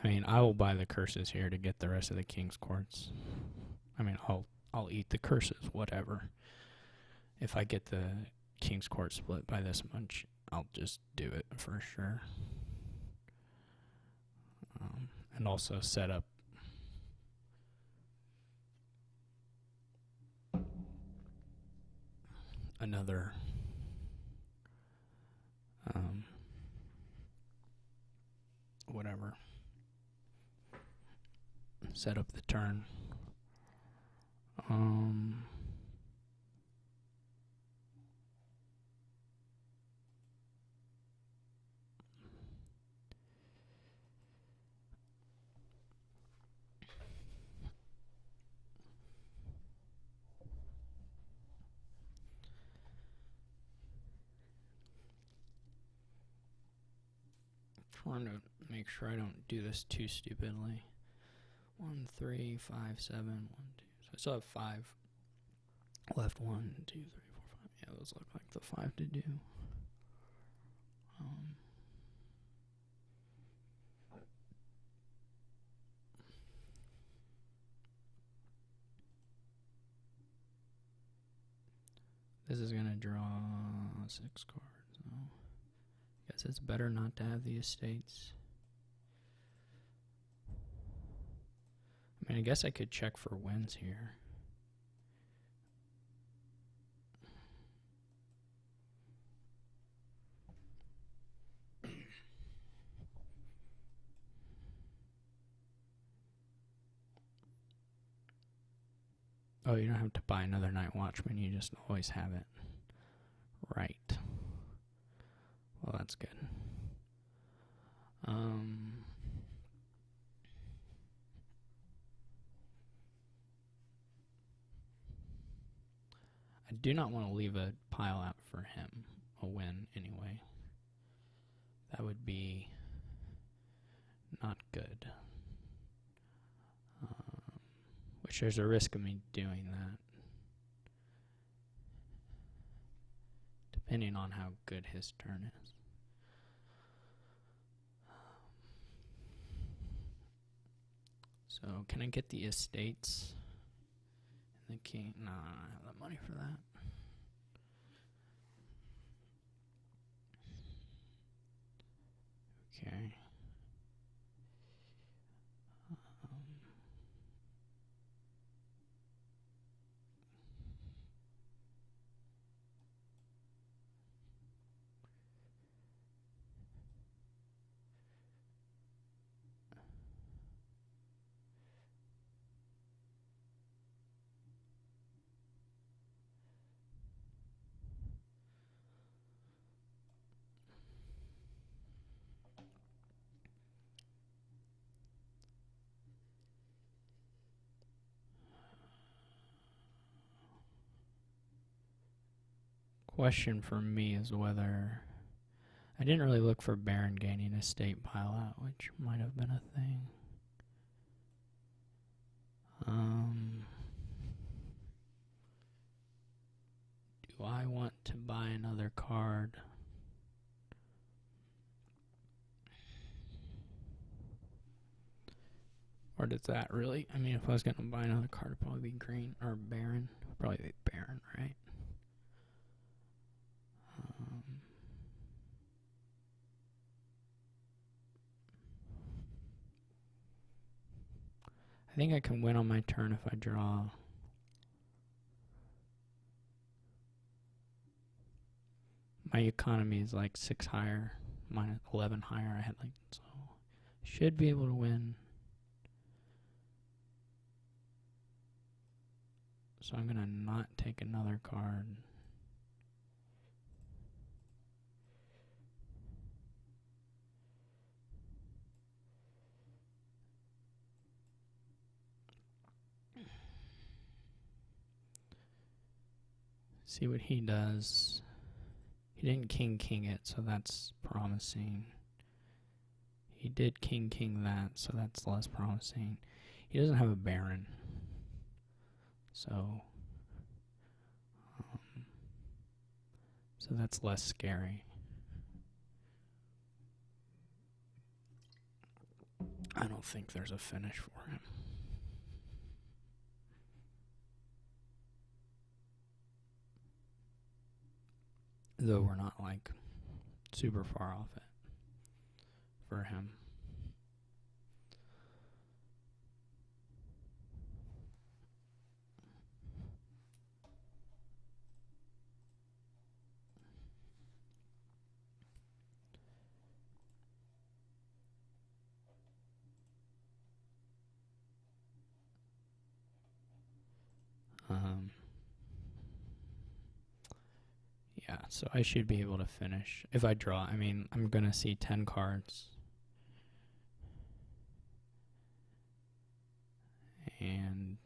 I mean, I will buy the curses here to get the rest of the king's courts. I mean, I'll eat the curses, whatever. If I get the king's court split by this much, I'll just do it for sure. And also set up another whatever. Set up the turn. Trying to make sure I don't do this too stupidly. 1, 3, 5, 7, 1, 2. So I still have 5 left. 1, 2, 3, 4, 5. Yeah, those look like the 5 to do. This is gonna draw 6 cards. So guess it's better not to have the estates. I mean, I guess I could check for wins here. Oh, you don't have to buy another Night Watchman, you just always have it. Right. Well, that's good. I do not want to leave a pile out for him, a win anyway. That would be not good. Which there's a risk of me doing that, depending on how good his turn is. So can I get the estates and the king? No, I don't have the money for that. Okay. Question for me is whether I didn't really look for Baron gaining a state pile out, which might have been a thing. Do I want to buy another card? Or does that really? I mean, if I was going to buy another card, it'd probably be green or Baron. Probably be Baron, right? I think I can win on my turn if I draw. My economy is like 6 higher, minus 11 higher. I had like, so should be able to win. So I'm gonna not take another card. See what he does. He didn't king it, so that's promising. He did king that, so that's less promising. He doesn't have a Baron, so that's less scary. I don't think there's a finish for him. Though we're not like super far off it for him. Yeah, so I should be able to finish. If I draw, I mean, I'm going to see 10 cards. And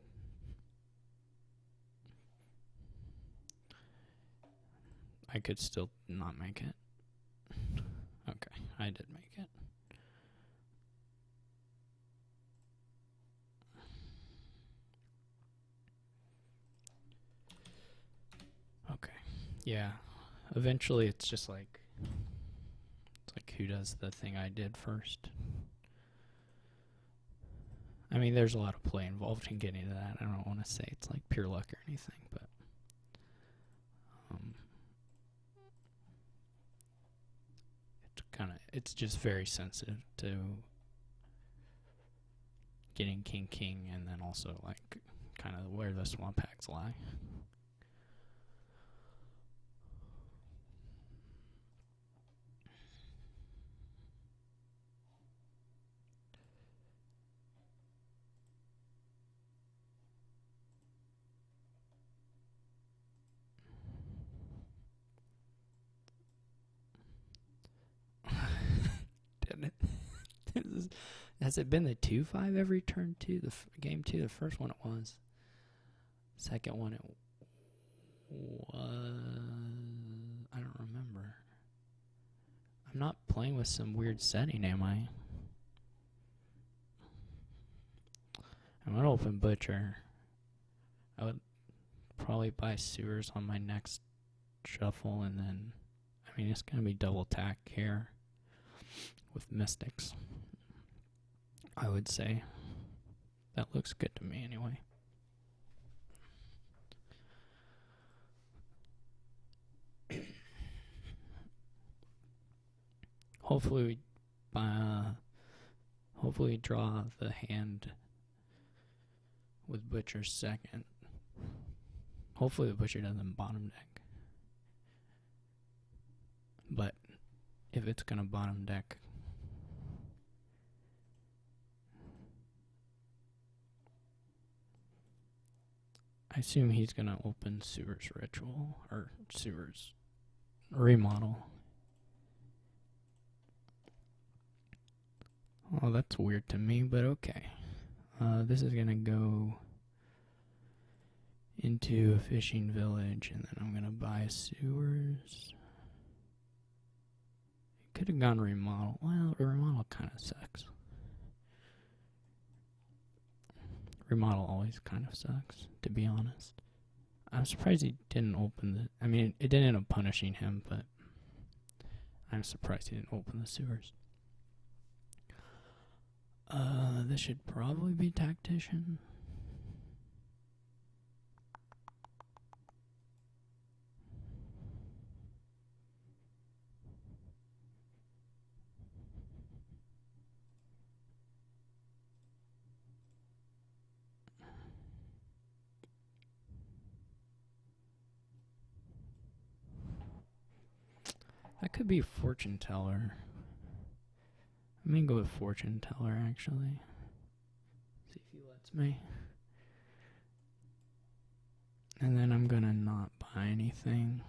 I could still not make it. Okay, I did make it. Yeah. Eventually, it's just like who does the thing I did first. I mean, there's a lot of play involved in getting to that. I don't want to say it's like pure luck or anything, but it's just very sensitive to getting king and then also like kind of where the swamp hacks lie. Did it? Has it been the 2-5 every turn too? Game 2, the first one it was. Second one it was. I don't remember. I'm not playing with some weird setting, am I? I'm gonna open Butcher. I would probably buy Sewers on my next shuffle, and then, I mean, it's gonna be double tack here with Mystics, I would say. That looks good to me anyway. Hopefully we draw the hand with Butcher second. Hopefully the Butcher doesn't bottom deck. But if it's gonna bottom deck, I assume he's gonna open Sewers Ritual or Sewers Remodel. Oh, that's weird to me, but okay. This is gonna go into a fishing village, and then I'm gonna buy Sewers. Could have gone Remodel. Well, Remodel kind of sucks. Remodel always kind of sucks, to be honest. I'm surprised he didn't open the... I mean, it didn't end up punishing him, but I'm surprised he didn't open the Sewers. This should probably be Tactician. That could be Fortune Teller. I'm gonna go with Fortune Teller, actually. See if he lets me. And then I'm gonna not buy anything.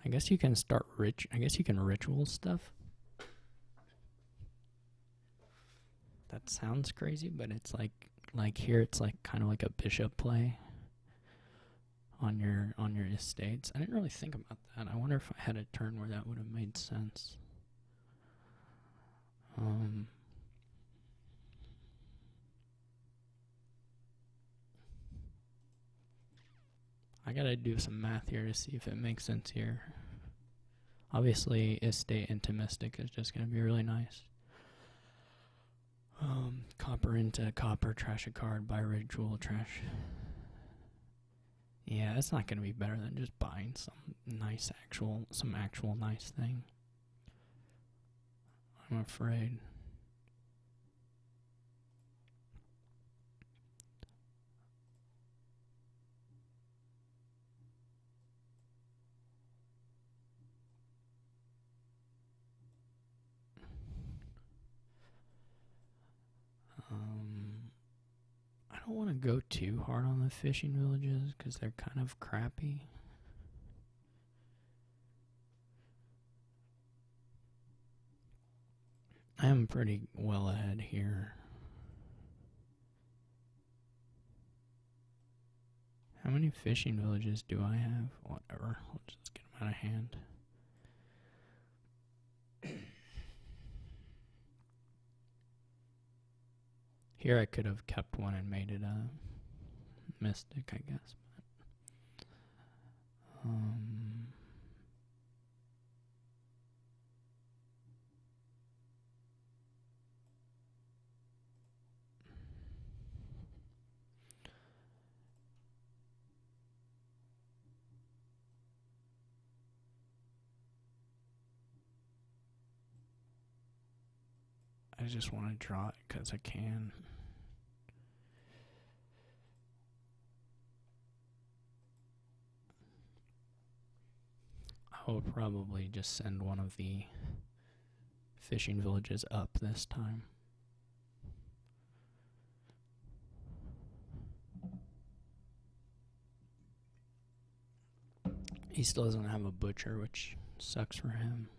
I guess you can start I guess you can ritual stuff. That sounds crazy, but it's like here it's like kind of like a bishop play on your estates. I didn't really think about that. I wonder if I had a turn where that would have made sense. I gotta do some math here to see if it makes sense here. Obviously, estate into mystic is just gonna be really nice. Copper into copper, trash a card, buy ritual, trash. Yeah, it's not gonna be better than just buying some actual nice thing. I'm afraid. I don't want to go too hard on the fishing villages because they're kind of crappy. I am pretty well ahead here. How many fishing villages do I have? Whatever. We'll just get them out of hand. Here I could have kept one and made it a mystic, I guess. But, I just want to draw it because I can. I will probably just send one of the fishing villages up this time. He still doesn't have a butcher, which sucks for him.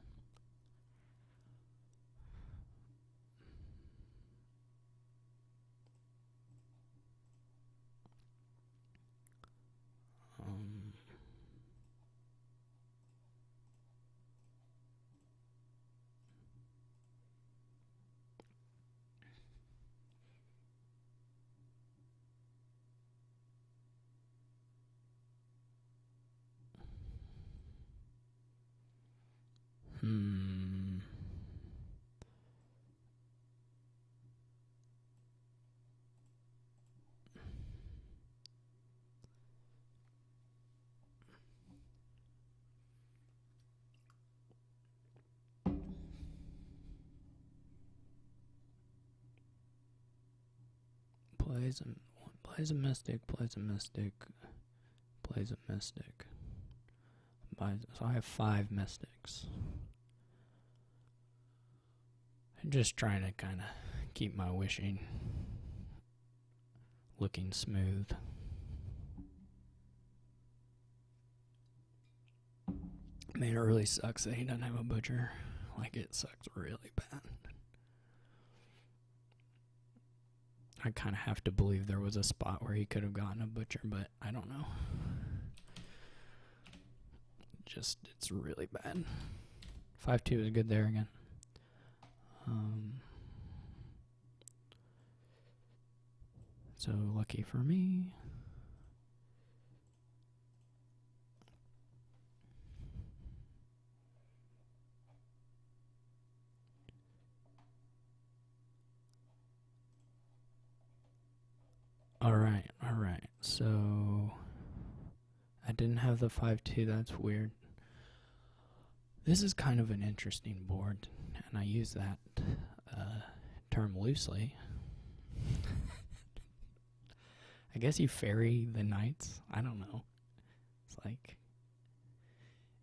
Plays a mystic, plays a mystic, plays a mystic. So I have 5 mystics. I'm just trying to kind of keep my wishing looking smooth. Man, it really sucks that he doesn't have a butcher. Like, it sucks really bad. I kind of have to believe there was a spot where he could have gotten a butcher, but I don't know. Just, it's really bad. 5-2 is good there again. So lucky for me. Alright. So I didn't have the 5-2, that's weird. This is kind of an interesting board, and I use that term loosely. I guess you ferry the knights. I don't know.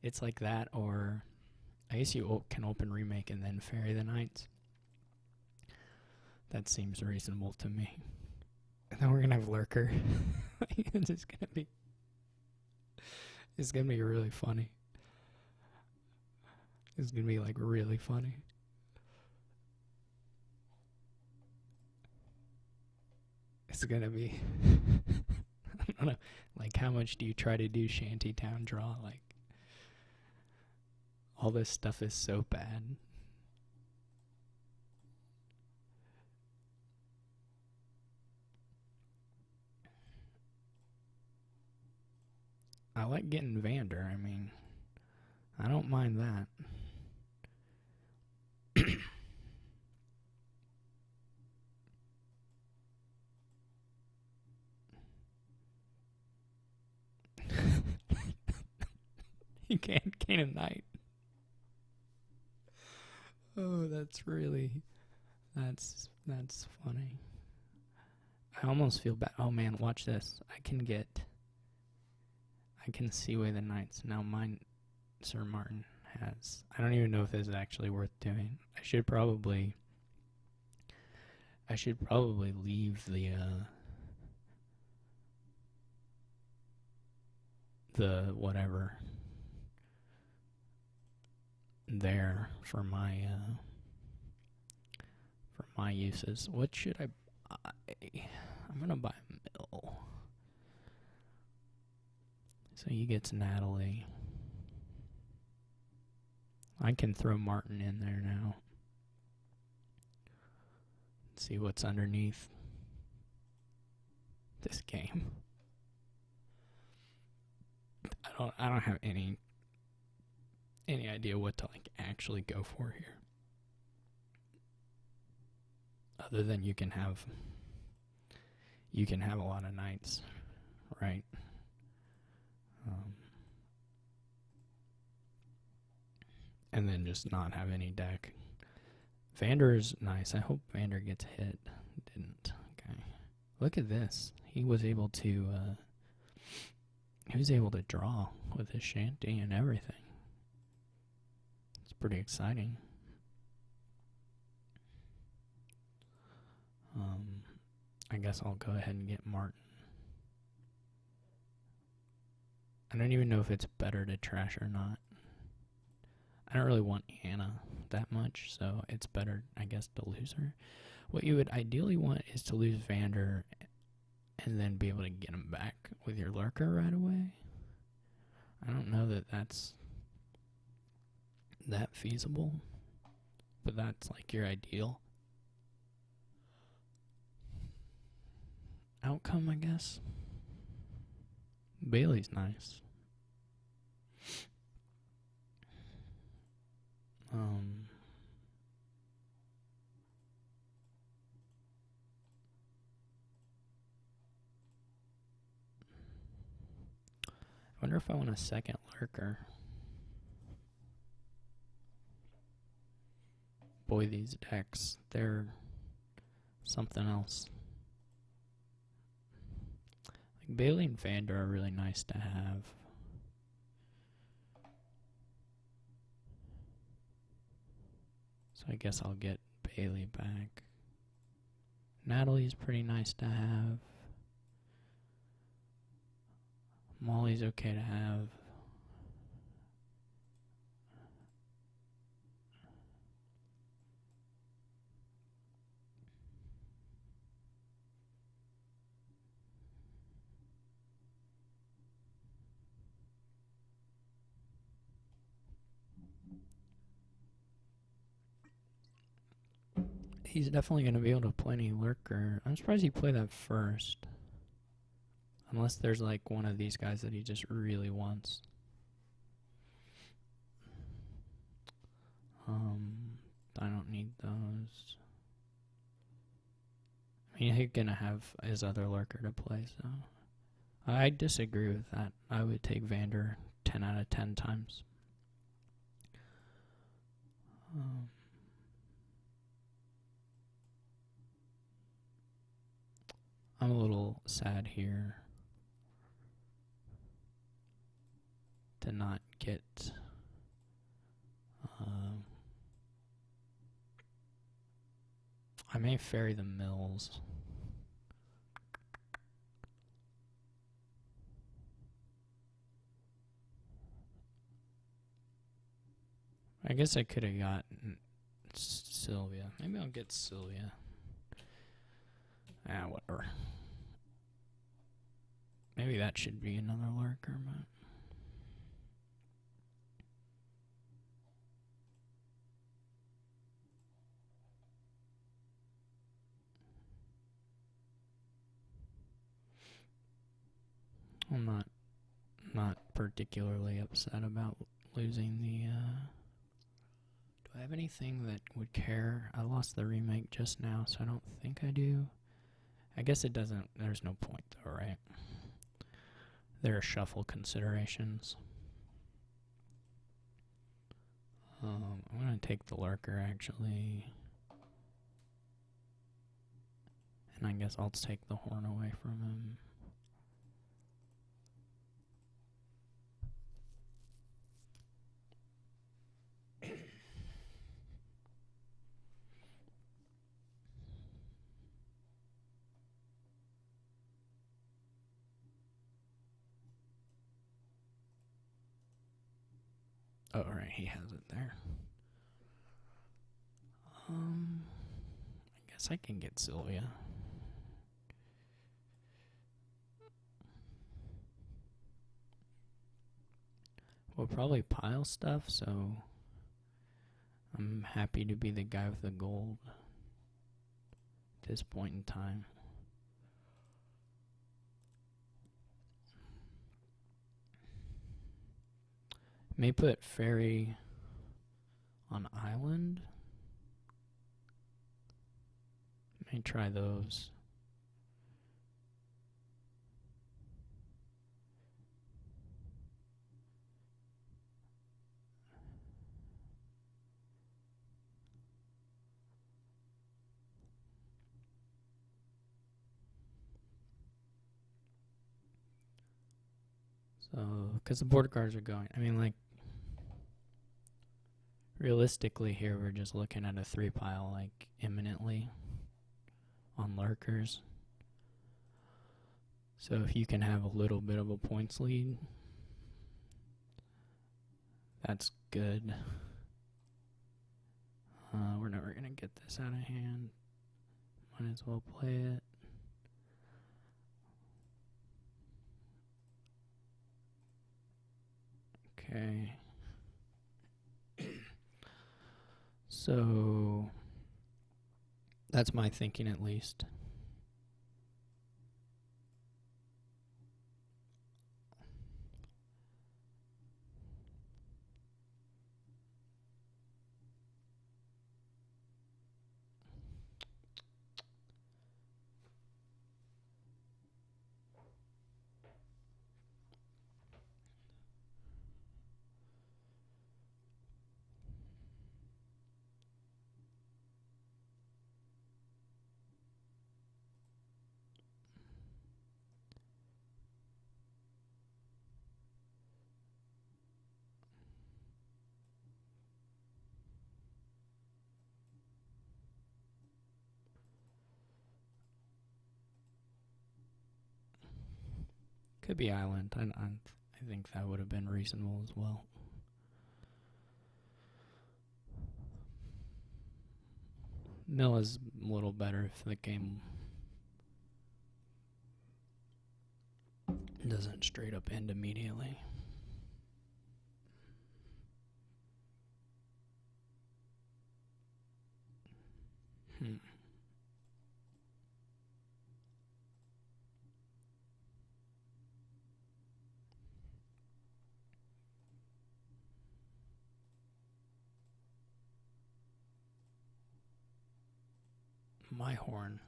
It's like that, or I guess you can open remake and then ferry the knights. That seems reasonable to me. And then we're gonna have lurker. It's gonna be really funny. It's gonna be like really funny. It's gonna be I don't know. Like, how much do you try to do shantytown draw? Like, all this stuff is so bad. I like getting Vander. I mean, I don't mind that. You can't gain a knight. Oh, that's funny. I almost feel bad. Oh man, watch this. I can see away the knights. Now mine, Sir Martin has. I don't even know if this is actually worth doing. I should probably leave the whatever there for my uses. What should I buy? I'm gonna buy a mill. So he gets Natalie. I can throw Martin in there now. See what's underneath this game. I don't have any idea what to like actually go for here. Other than you can have a lot of knights, right? And then just not have any deck. Vander's nice. I hope Vander gets hit. Didn't. Okay. Look at this. He was able to draw with his shanty and everything. It's pretty exciting. I guess I'll go ahead and get Martin. I don't even know if it's better to trash or not. I don't really want Anna that much, so it's better, I guess, to lose her. What you would ideally want is to lose Vander and then be able to get him back with your lurker right away. I don't know that that's that feasible, but that's like your ideal outcome, I guess. Bailey's nice. I wonder if I want a second lurker. Boy, these decks, they're something else. Like Bailey and Vander are really nice to have. So I guess I'll get Bailey back. Natalie's pretty nice to have. Molly's okay to have. He's definitely going to be able to play any lurker. I'm surprised he played that first. Unless there's like one of these guys that he just really wants. I don't need those. I mean, he's going to have his other lurker to play, so. I disagree with that. I would take Vander 10 out of 10 times. I'm a little sad here to not get I may ferry the mills. I guess I could have gotten Sylvia. Maybe I'll get Sylvia. Whatever. Maybe that should be another lurker, but I'm not particularly upset about losing the do I have anything that would care? I lost the remake just now, so I don't think I do. I guess it doesn't, there's no point though, right? There are shuffle considerations. I'm going to take the lurker actually. And I guess I'll take the horn away from him. Oh, right, he has it there. I guess I can get Sylvia. We'll probably pile stuff, so I'm happy to be the guy with the gold at this point in time. May put ferry on island. May try those. So, because the border guards are going, I mean, like, realistically here, we're just looking at a 3 pile, like, imminently on lurkers. So if you can have a little bit of a points lead, that's good. We're never going to get this out of hand. Might as well play it. Okay. So that's my thinking, at least. Could be island. I think that would have been reasonable as well. Mill is a little better if the game doesn't straight up end immediately. My horn.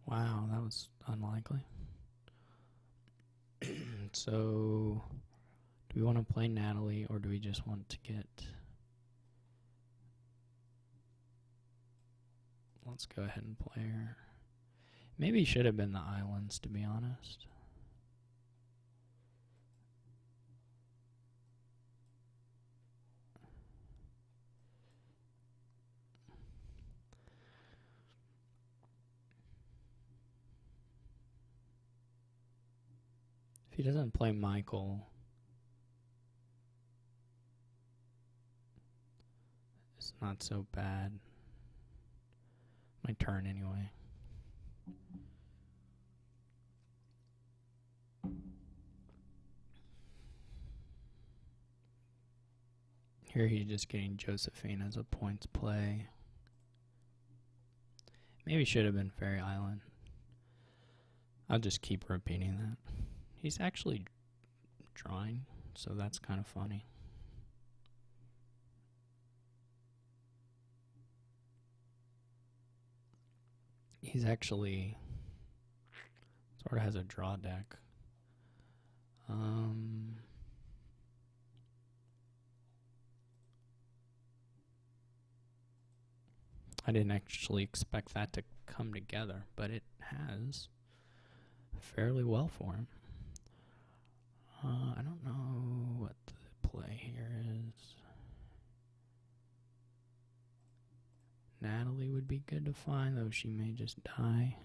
Wow, that was unlikely. So, do we want to play Natalie, or do we just want to get... Let's go ahead and play her. Maybe it should have been the islands, to be honest. If he doesn't play Michael, it's not so bad. My turn anyway. Here he's just getting Josephine as a points play. Maybe should have been Fairy Island. I'll just keep repeating that. He's actually drawing, so that's kind of funny. He's actually sort of has a draw deck. I didn't actually expect that to come together, but it has fairly well for him. I don't know what the play here is. Natalie would be good to find, though she may just die.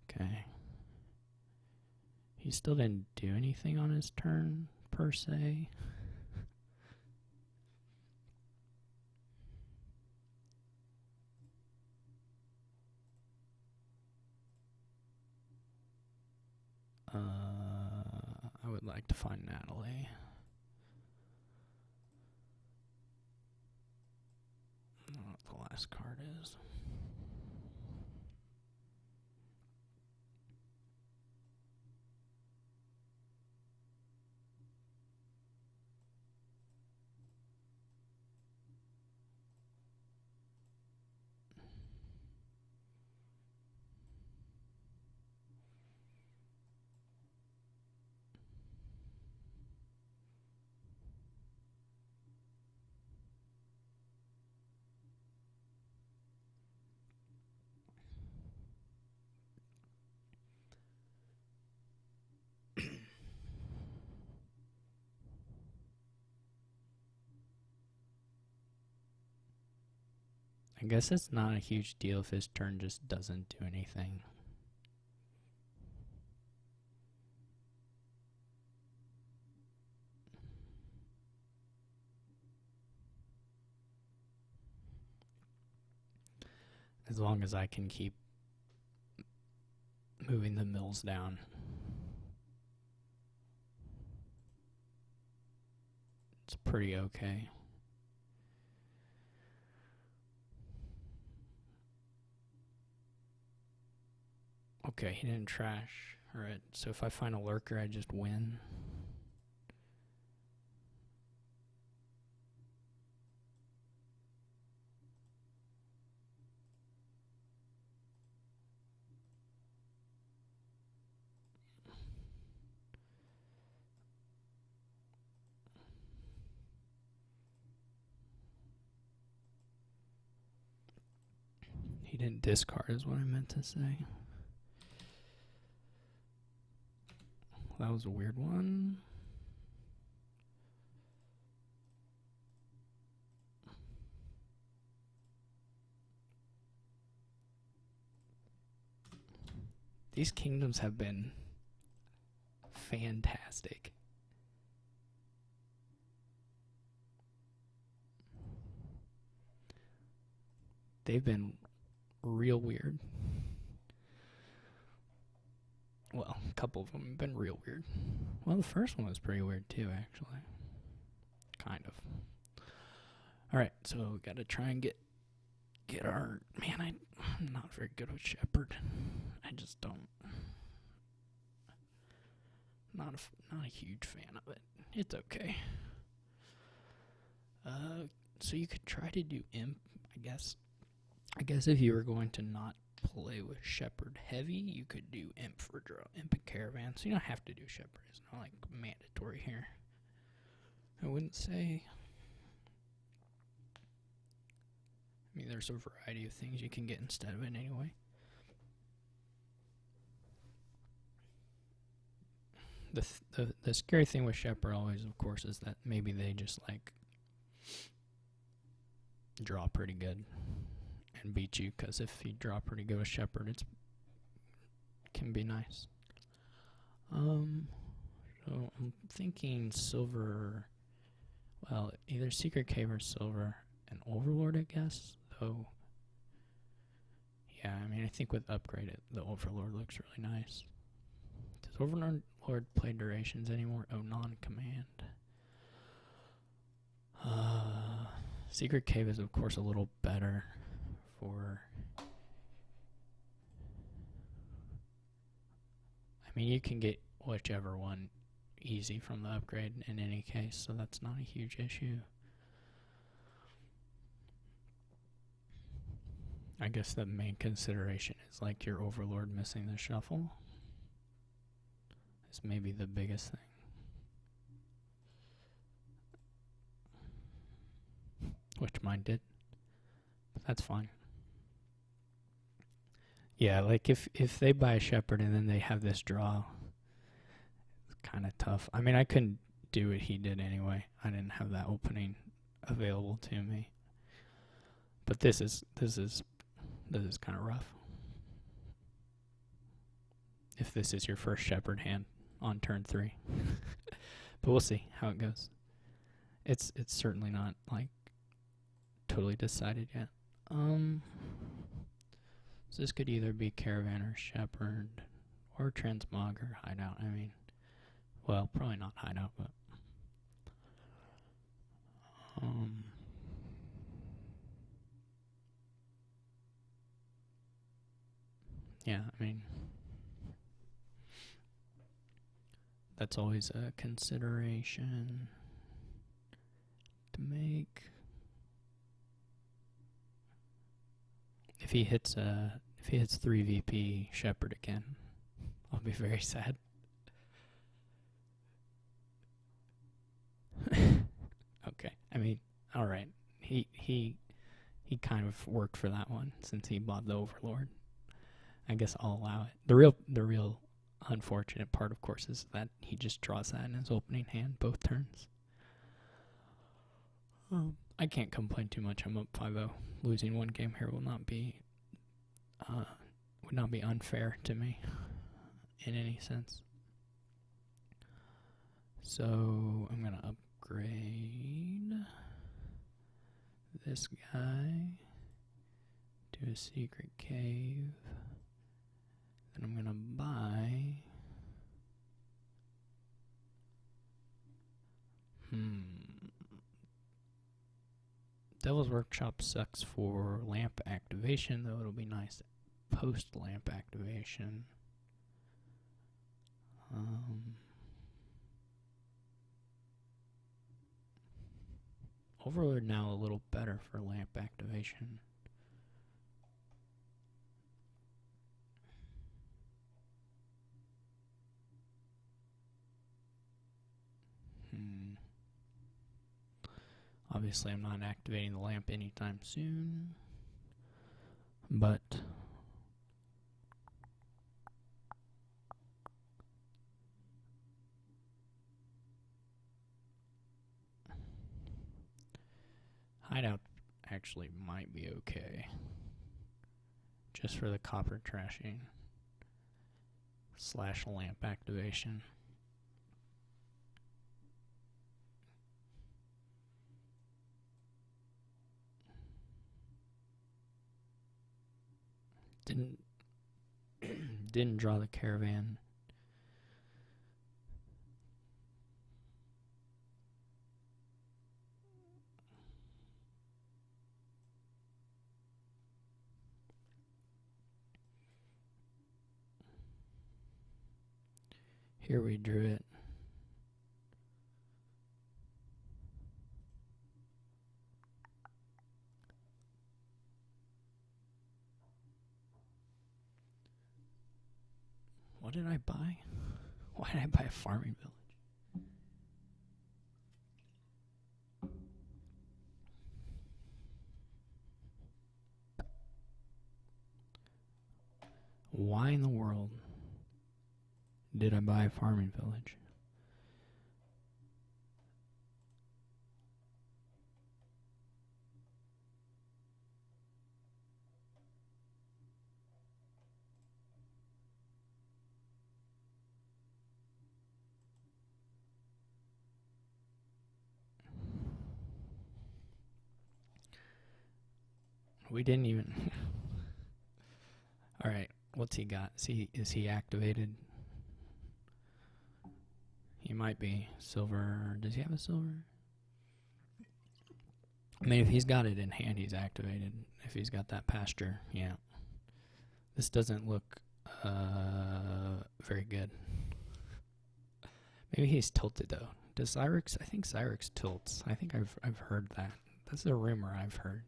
Okay. He still didn't do anything on his turn, per se. I would like to find Natalie. I don't know what the last card is. I guess it's not a huge deal if his turn just doesn't do anything. As long as I can keep moving the mills down. It's pretty okay. Okay, he didn't trash. Alright, so if I find a lurker, I just win. He didn't discard is what I meant to say. That was a weird one. These kingdoms have been fantastic. They've been real weird. Well, a couple of them have been real weird. Well, the first one was pretty weird too, actually. Kind of. Alright, so we gotta try and get our... Man, I'm not very good with Shepherd. I just don't... Not a huge fan of it. It's okay. So you could try to do Imp, I guess. I guess if you were going to not play with Shepherd heavy, you could do Imp for draw, Imp and Caravan. So you don't have to do Shepherd. It's not like mandatory here. I wouldn't say. I mean, there's a variety of things you can get instead of it anyway. The scary thing with Shepherd always, of course, is that maybe they just like draw pretty good and beat you, because if you draw pretty good with Shepherd, it can be nice. So I'm thinking silver, well, either Secret Cave or silver and Overlord, I guess, though. Yeah, I mean, I think with upgrade, the Overlord looks really nice. Does Overlord play durations anymore? Oh, non-command. Secret Cave is, of course, a little better for... I mean, you can get whichever one easy from the upgrade in any case, so that's not a huge issue. I guess the main consideration is like your Overlord missing the shuffle. Is maybe the biggest thing. Which mine did. But that's fine. Yeah, like if they buy a Shepherd and then they have this draw, it's kind of tough. I mean, I couldn't do what he did anyway. I didn't have that opening available to me. But this is kind of rough. If this is your first Shepherd hand on turn 3. But we'll see how it goes. It's certainly not like totally decided yet. So this could either be Caravan or Shepherd or Transmog or Hideout. I mean, Well, probably not hideout, but yeah, I mean, that's always a consideration to make. If he hits 3 VP Shepherd again, I'll be very sad. Okay, I mean, all right. He kind of worked for that one since he bought the Overlord. I guess I'll allow it. The real unfortunate part, of course, is that he just draws that in his opening hand both turns. I can't complain too much. I'm up 5-0. Losing one game here would not be unfair to me in any sense. So I'm gonna upgrade this guy to a secret cave. Then I'm gonna buy. Devil's Workshop sucks for lamp activation, though it'll be nice post lamp activation. Overlord now a little better for lamp activation. Obviously, I'm not activating the lamp anytime soon, but hideout actually might be okay, just for the copper trashing / lamp activation. Didn't draw the caravan. Here we drew it. What did I buy? Why did I buy a farming village? Why in the world did I buy a farming village? We didn't even... Alright, what's he got? Is he activated? He might be. Silver... Does he have a silver? I mean, if he's got it in hand, he's activated. If he's got that pasture, yeah. This doesn't look very good. Maybe he's tilted, though. Does xyrix? I think xyrix tilts. I think I've heard that. That's a rumor I've heard.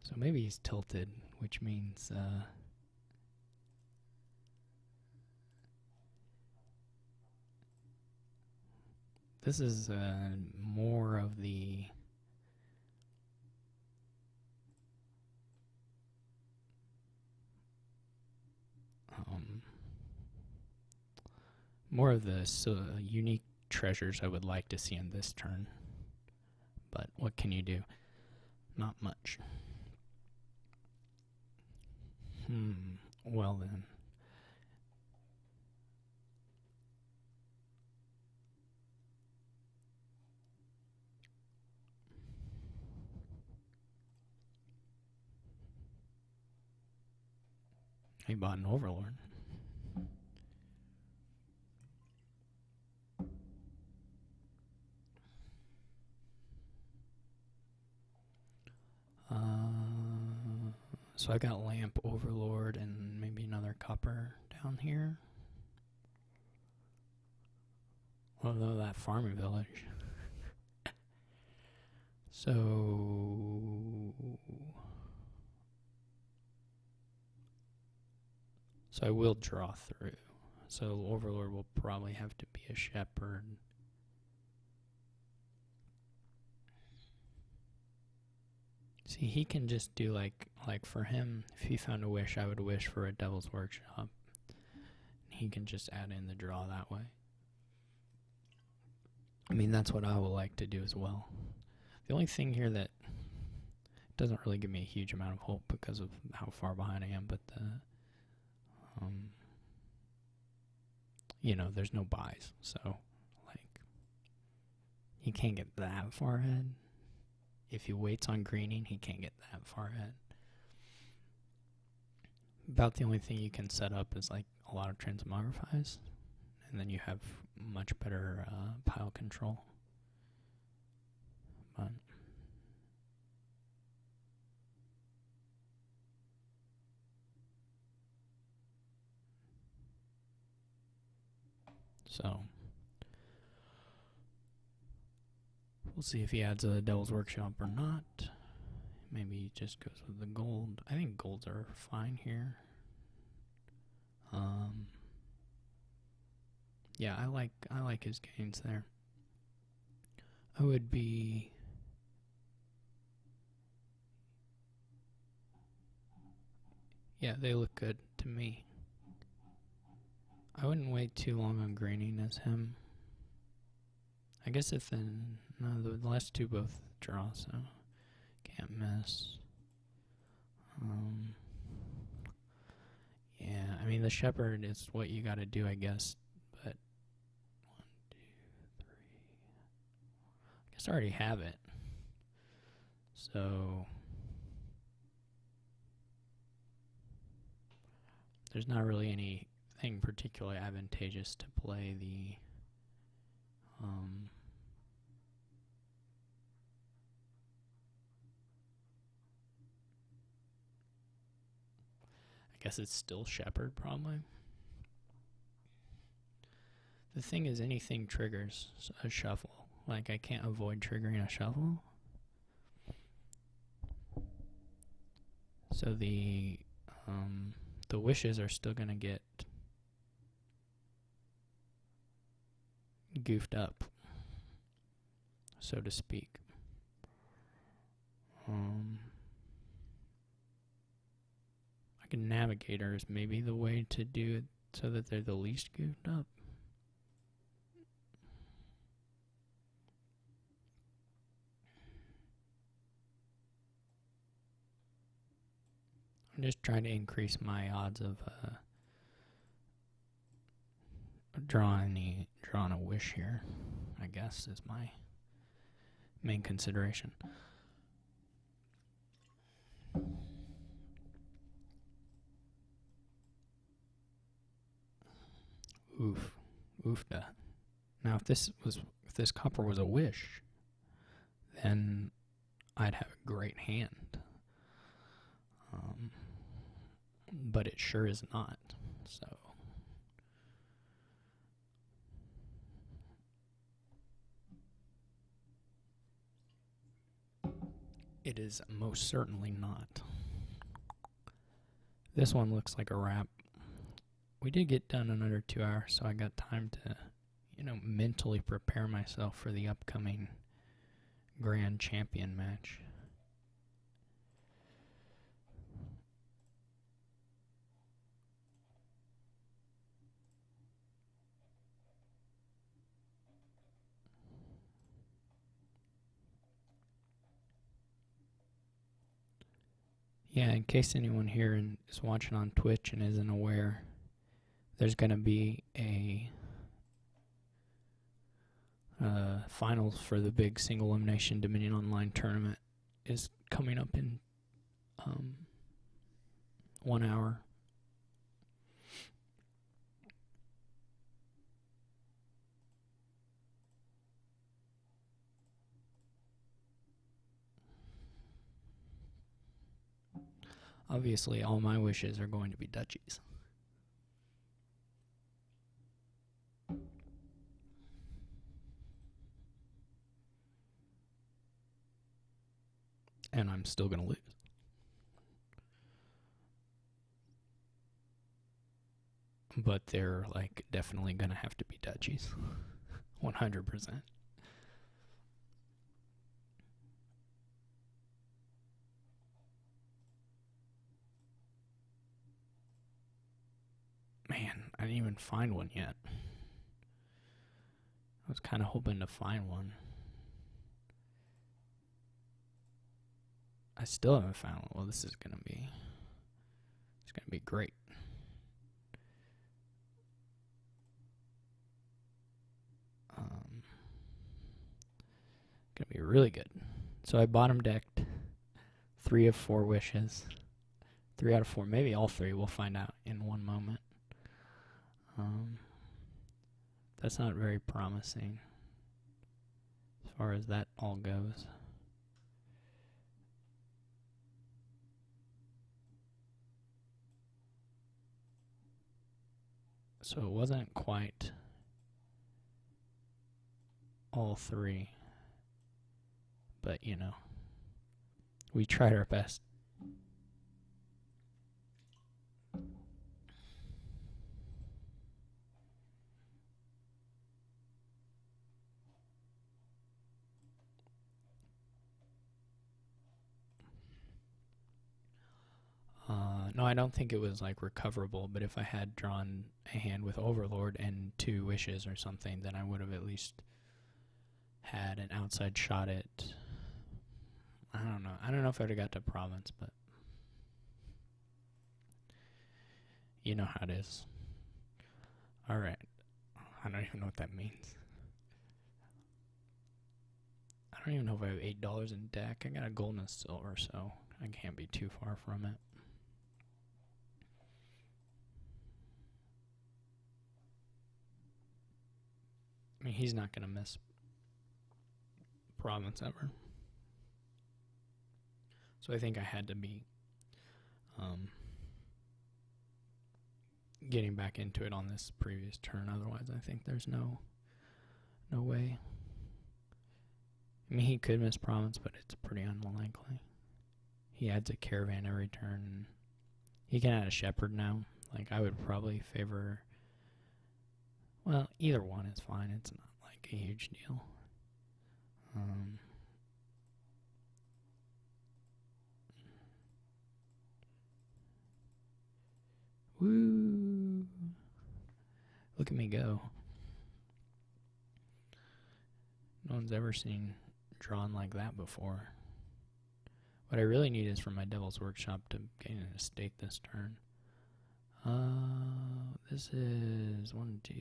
So maybe he's tilted, which means this is more of the unique treasures I would like to see in this turn. But what can you do? Not much. Well then. He bought an Overlord. So I got Lamp, Overlord, and maybe another copper down here. Although that farming village. So I will draw through. So Overlord will probably have to be a shepherd. See, he can just do like for him, if he found a wish, I would wish for a Devil's Workshop. He can just add in the draw that way. I mean, that's what I would like to do as well. The only thing here that doesn't really give me a huge amount of hope because of how far behind I am, but there's no buys, so he can't get that far ahead. If he waits on greening, he can't get that far ahead. About the only thing you can set up is a lot of transmogrifies, and then you have much better pile control. But so we'll see if he adds a Devil's Workshop or not. Maybe he just goes with the gold. I think golds are fine here. Yeah, I like his gains there. I would be yeah, they look good to me. I wouldn't wait too long on greening as him. I guess if the last two both draw, so can't miss. Yeah, I mean the shepherd is what you gotta do, I guess. But 1, 2, 3. I guess I already have it. So there's not really anything particularly advantageous to play the I guess it's still shepherd probably. The thing is, anything triggers a shuffle. I can't avoid triggering a shuffle. So the wishes are still gonna get goofed up, so to speak. Like a navigator is maybe the way to do it so that they're the least goofed up. I'm just trying to increase my odds of drawing a wish here, I guess, is my main consideration. Oofda. Now, if this copper was a wish, then I'd have a great hand. But it sure is not. So it is most certainly not. This one looks like a wrap. We did get done in under 2 hours, so I got time to, mentally prepare myself for the upcoming Grand Champion match. Yeah, in case anyone here is watching on Twitch and isn't aware, there's going to be a finals for the big single elimination Dominion Online tournament is coming up in 1 hour. Obviously, all my wishes are going to be duchies. And I'm still going to lose. But they're, like, definitely going to have to be duchies. 100%. Man, I didn't even find one yet. I was kind of hoping to find one. I still haven't found one. Well, this is going to be... It's going to be great. Going to be really good. So I bottom decked 3 of 4 wishes. 3 out of 4. Maybe all 3. We'll find out in one moment. That's not very promising as far as that all goes. So it wasn't quite all 3. But, you know, we tried our best. No, I don't think it was like recoverable, but if I had drawn a hand with Overlord and 2 wishes or something, then I would have at least had an outside shot at... I don't know. I don't know if I would have got to province, but you know how it is. Alright. I don't even know what that means. I don't even know if I have $8 in deck. I got a gold and a silver, so I can't be too far from it. I mean, he's not going to miss province ever. So I think I had to be getting back into it on this previous turn. Otherwise, I think there's no way. I mean, he could miss province, but it's pretty unlikely. He adds a caravan every turn. He can add a shepherd now. Like, I would probably favor... Well, either one is fine. It's not like a huge deal. Woo! Look at me go. No one's ever seen drawn like that before. What I really need is for my Devil's Workshop to gain an estate this turn. This is 1, 2...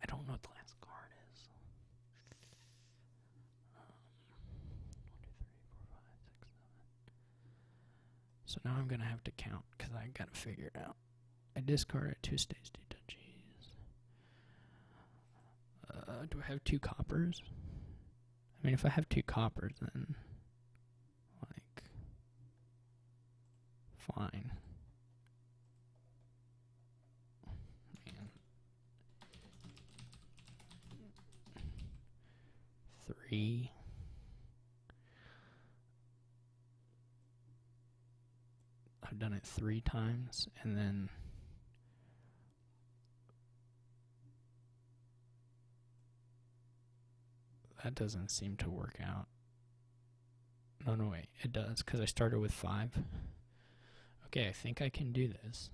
I don't know what the last card is. 1, 2, 3, 4, 5, 6, 7. So now I'm going to have to count because I got to figure it out. I discarded 2 states, 2 duchies. Do I have 2 coppers? I mean, if I have 2 coppers, then, like, fine. Man. 3. I've done it 3 times, and then that doesn't seem to work out. No, wait, it does, because I started with 5. Okay, I think I can do this.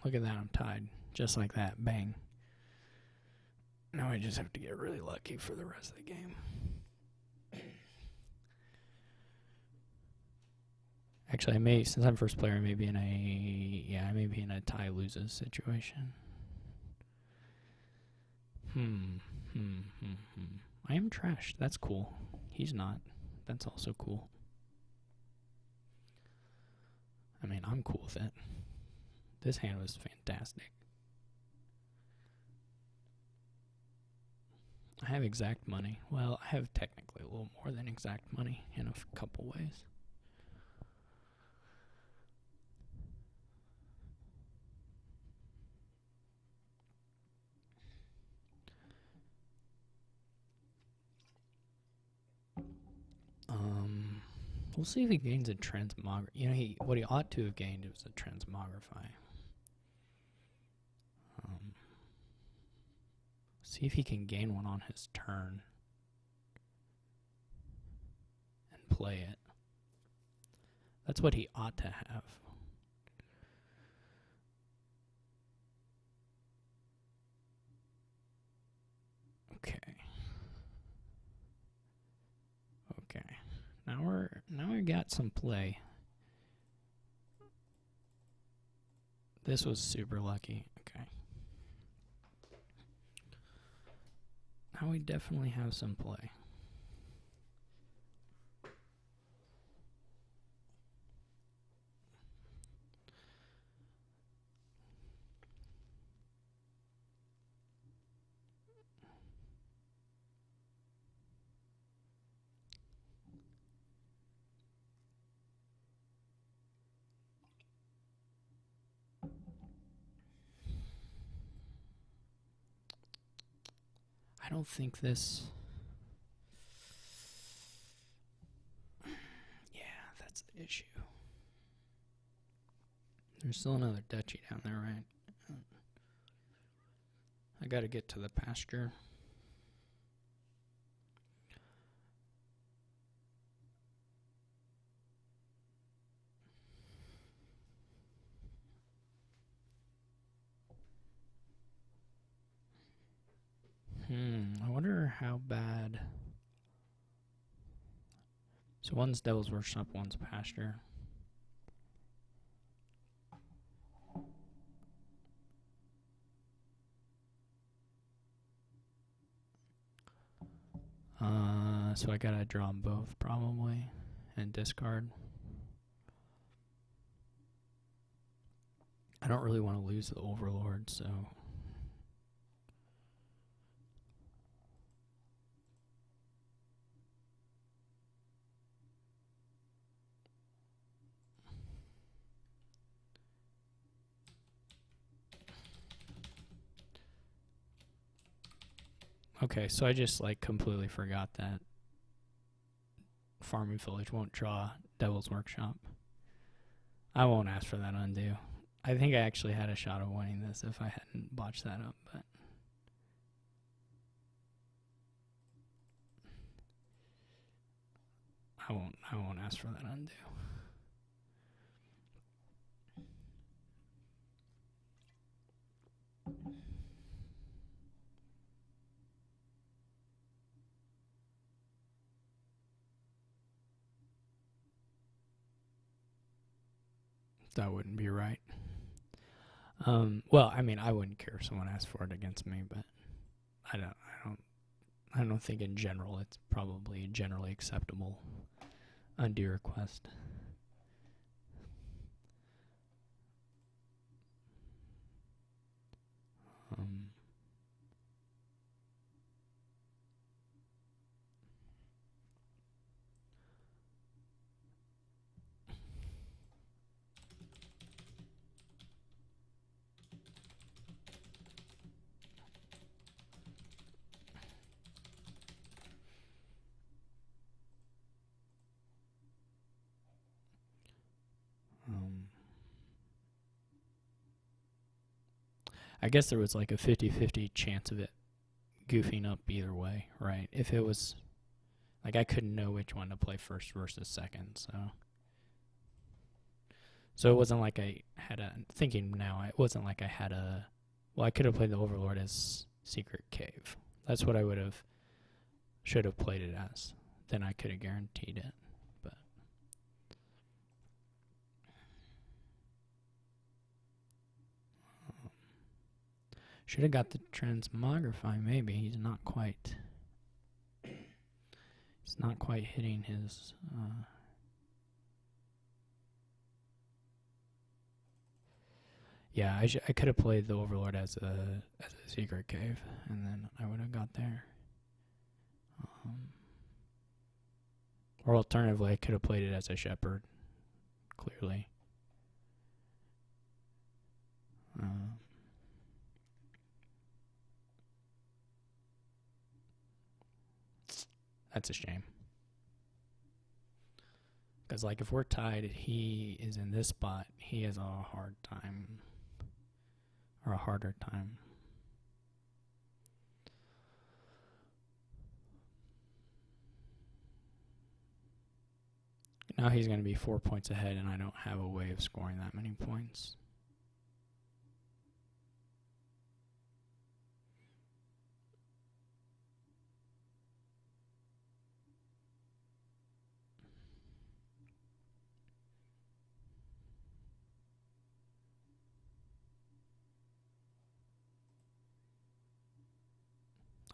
Look at that, I'm tied. Just like that, bang. Now I just have to get really lucky for the rest of the game. Actually, I may, since I'm first player, I may be in a tie loses situation. I am trash. That's cool. He's not. That's also cool. I mean, I'm cool with it. This hand was fantastic. I have exact money. Well, I have technically a little more than exact money in a couple ways. We'll see if he gains a transmogrify. You know, what he ought to have gained was a transmogrify. See if he can gain one on his turn and play it. That's what he ought to have. Okay. Now we got some play. This was super lucky. Okay. Now we definitely have some play. I don't think this... Yeah, that's the issue. There's still another duchy down there, right? I gotta get to the pasture. I wonder how bad... So one's Devil's Workshop, one's pasture. So I gotta draw them both probably and discard. I don't really want to lose the Overlord, so... Okay, so I just like completely forgot that Farming Village won't draw Devil's Workshop. I won't ask for that undo. I think I actually had a shot of winning this if I hadn't botched that up, but... I won't ask for that undo. That wouldn't be right. Well, I mean, I wouldn't care if someone asked for it against me, but I don't think in general it's probably a generally acceptable undo request. I guess there was like a 50-50 chance of it goofing up either way, right? If it was... Like, I couldn't know which one to play first versus second, so... So it wasn't like I had a... Thinking now, it wasn't like I had a... Well, I could have played the Overlord as Secret Cave. That's what I would have... Should have played it as. Then I could have guaranteed it, but... Should have got the Transmogrify, maybe. He's not quite... He's not quite hitting his... Yeah, I could have played the Overlord as a Secret Cave, and then I would have got there. Or alternatively, I could have played it as a shepherd, clearly. That's a shame. Because, like, if we're tied, he is in this spot, he has a hard time. Or a harder time. Now he's going to be 4 points ahead, and I don't have a way of scoring that many points.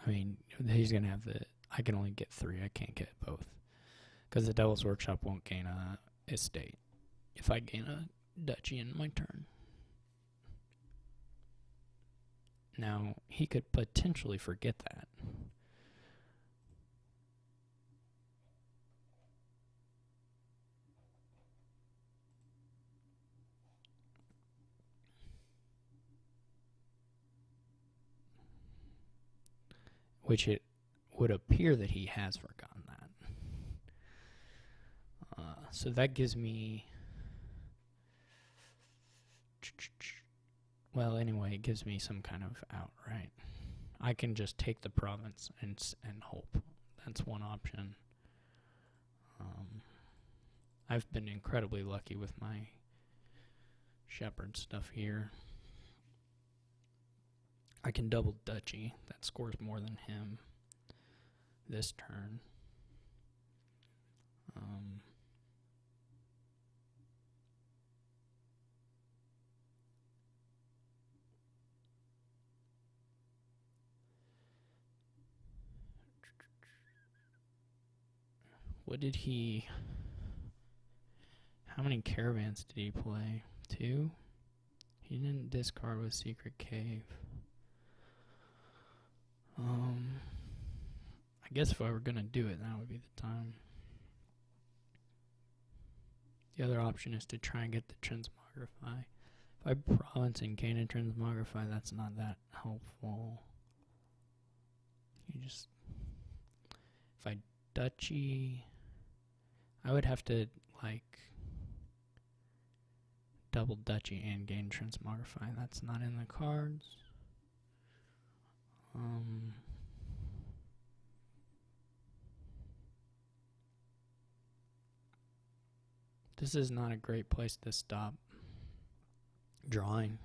I mean, he's going to have I can only get 3. I can't get both. Because the Devil's Workshop won't gain a estate if I gain a duchy in my turn. Now, he could potentially forget that. Which it would appear that he has forgotten that. So that gives me... Well, anyway, it gives me some kind of out, right? I can just take the province and hope. That's one option. I've been incredibly lucky with my shepherd stuff here. I can double duchy. That scores more than him this turn. What did he... How many caravans did he play? 2? He didn't discard with Secret Cave. I guess if I were going to do it, that would be the time. The other option is to try and get the Transmogrify. If I province and gain a Transmogrify, that's not that helpful. You just... If I duchy... I would have to, like... double duchy and gain Transmogrify. That's not in the cards. This is not a great place to stop drawing,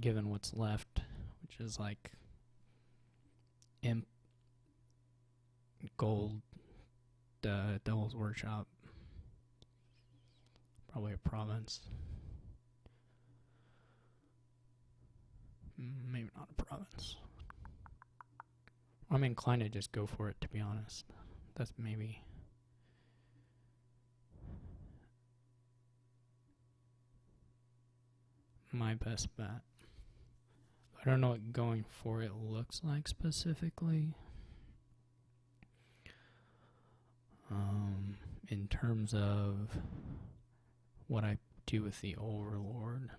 given what's left, which is like Imp, Gold, Devil's Workshop, probably a province. Maybe not a province. I'm inclined to just go for it, to be honest. That's maybe... my best bet. I don't know what going for it looks like specifically. In terms of what I do with the Overlord.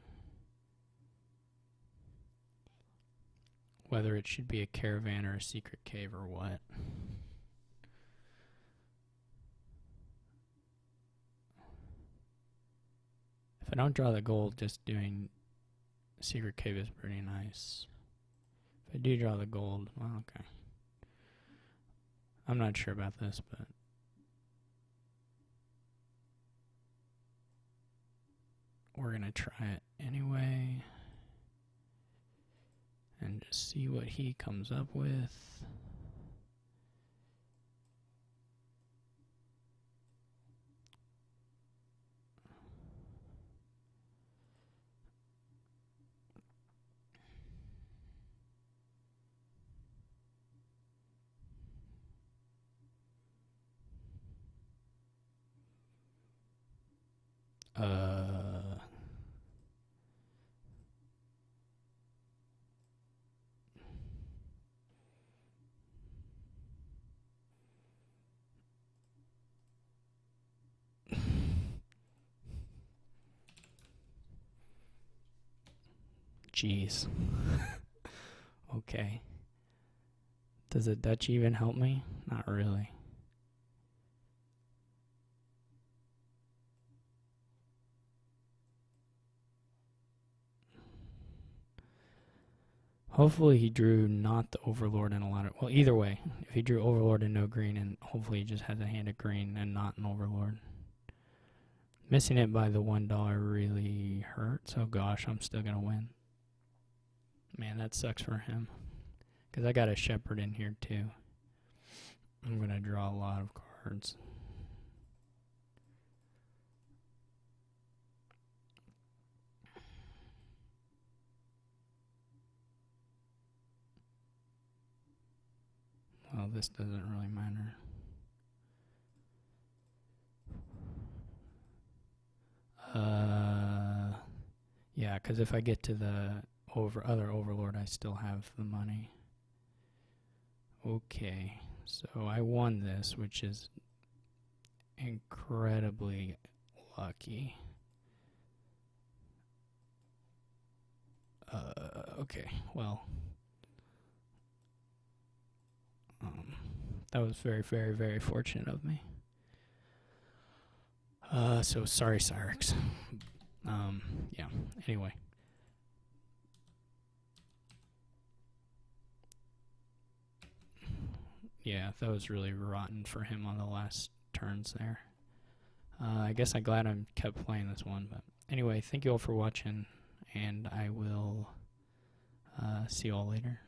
Whether it should be a caravan or a secret cave or what. If I don't draw the gold, just doing secret cave is pretty nice. If I do draw the gold, well, okay. I'm not sure about this, but we're going to try it anyway and just see what he comes up with. jeez. Okay. Does a Dutch even help me? Not really. Hopefully he drew not the Overlord and a lot of... Well, either way. If he drew Overlord and no green, and hopefully he just has a hand of green and not an Overlord. Missing it by the $1 really hurts. Oh gosh, I'm still going to win. Man, that sucks for him. Because I got a Shepherd in here too. I'm going to draw a lot of cards. Well, this doesn't really matter. Yeah, because if I get to the other Overlord, I still have the money. Okay, so I won this, which is incredibly lucky. Okay, well, that was very, very, very fortunate of me. So sorry, xyrix. Yeah, anyway. Yeah, that was really rotten for him on the last turns there. I guess I'm glad I kept playing this one. But anyway, thank you all for watching, and I will see you all later.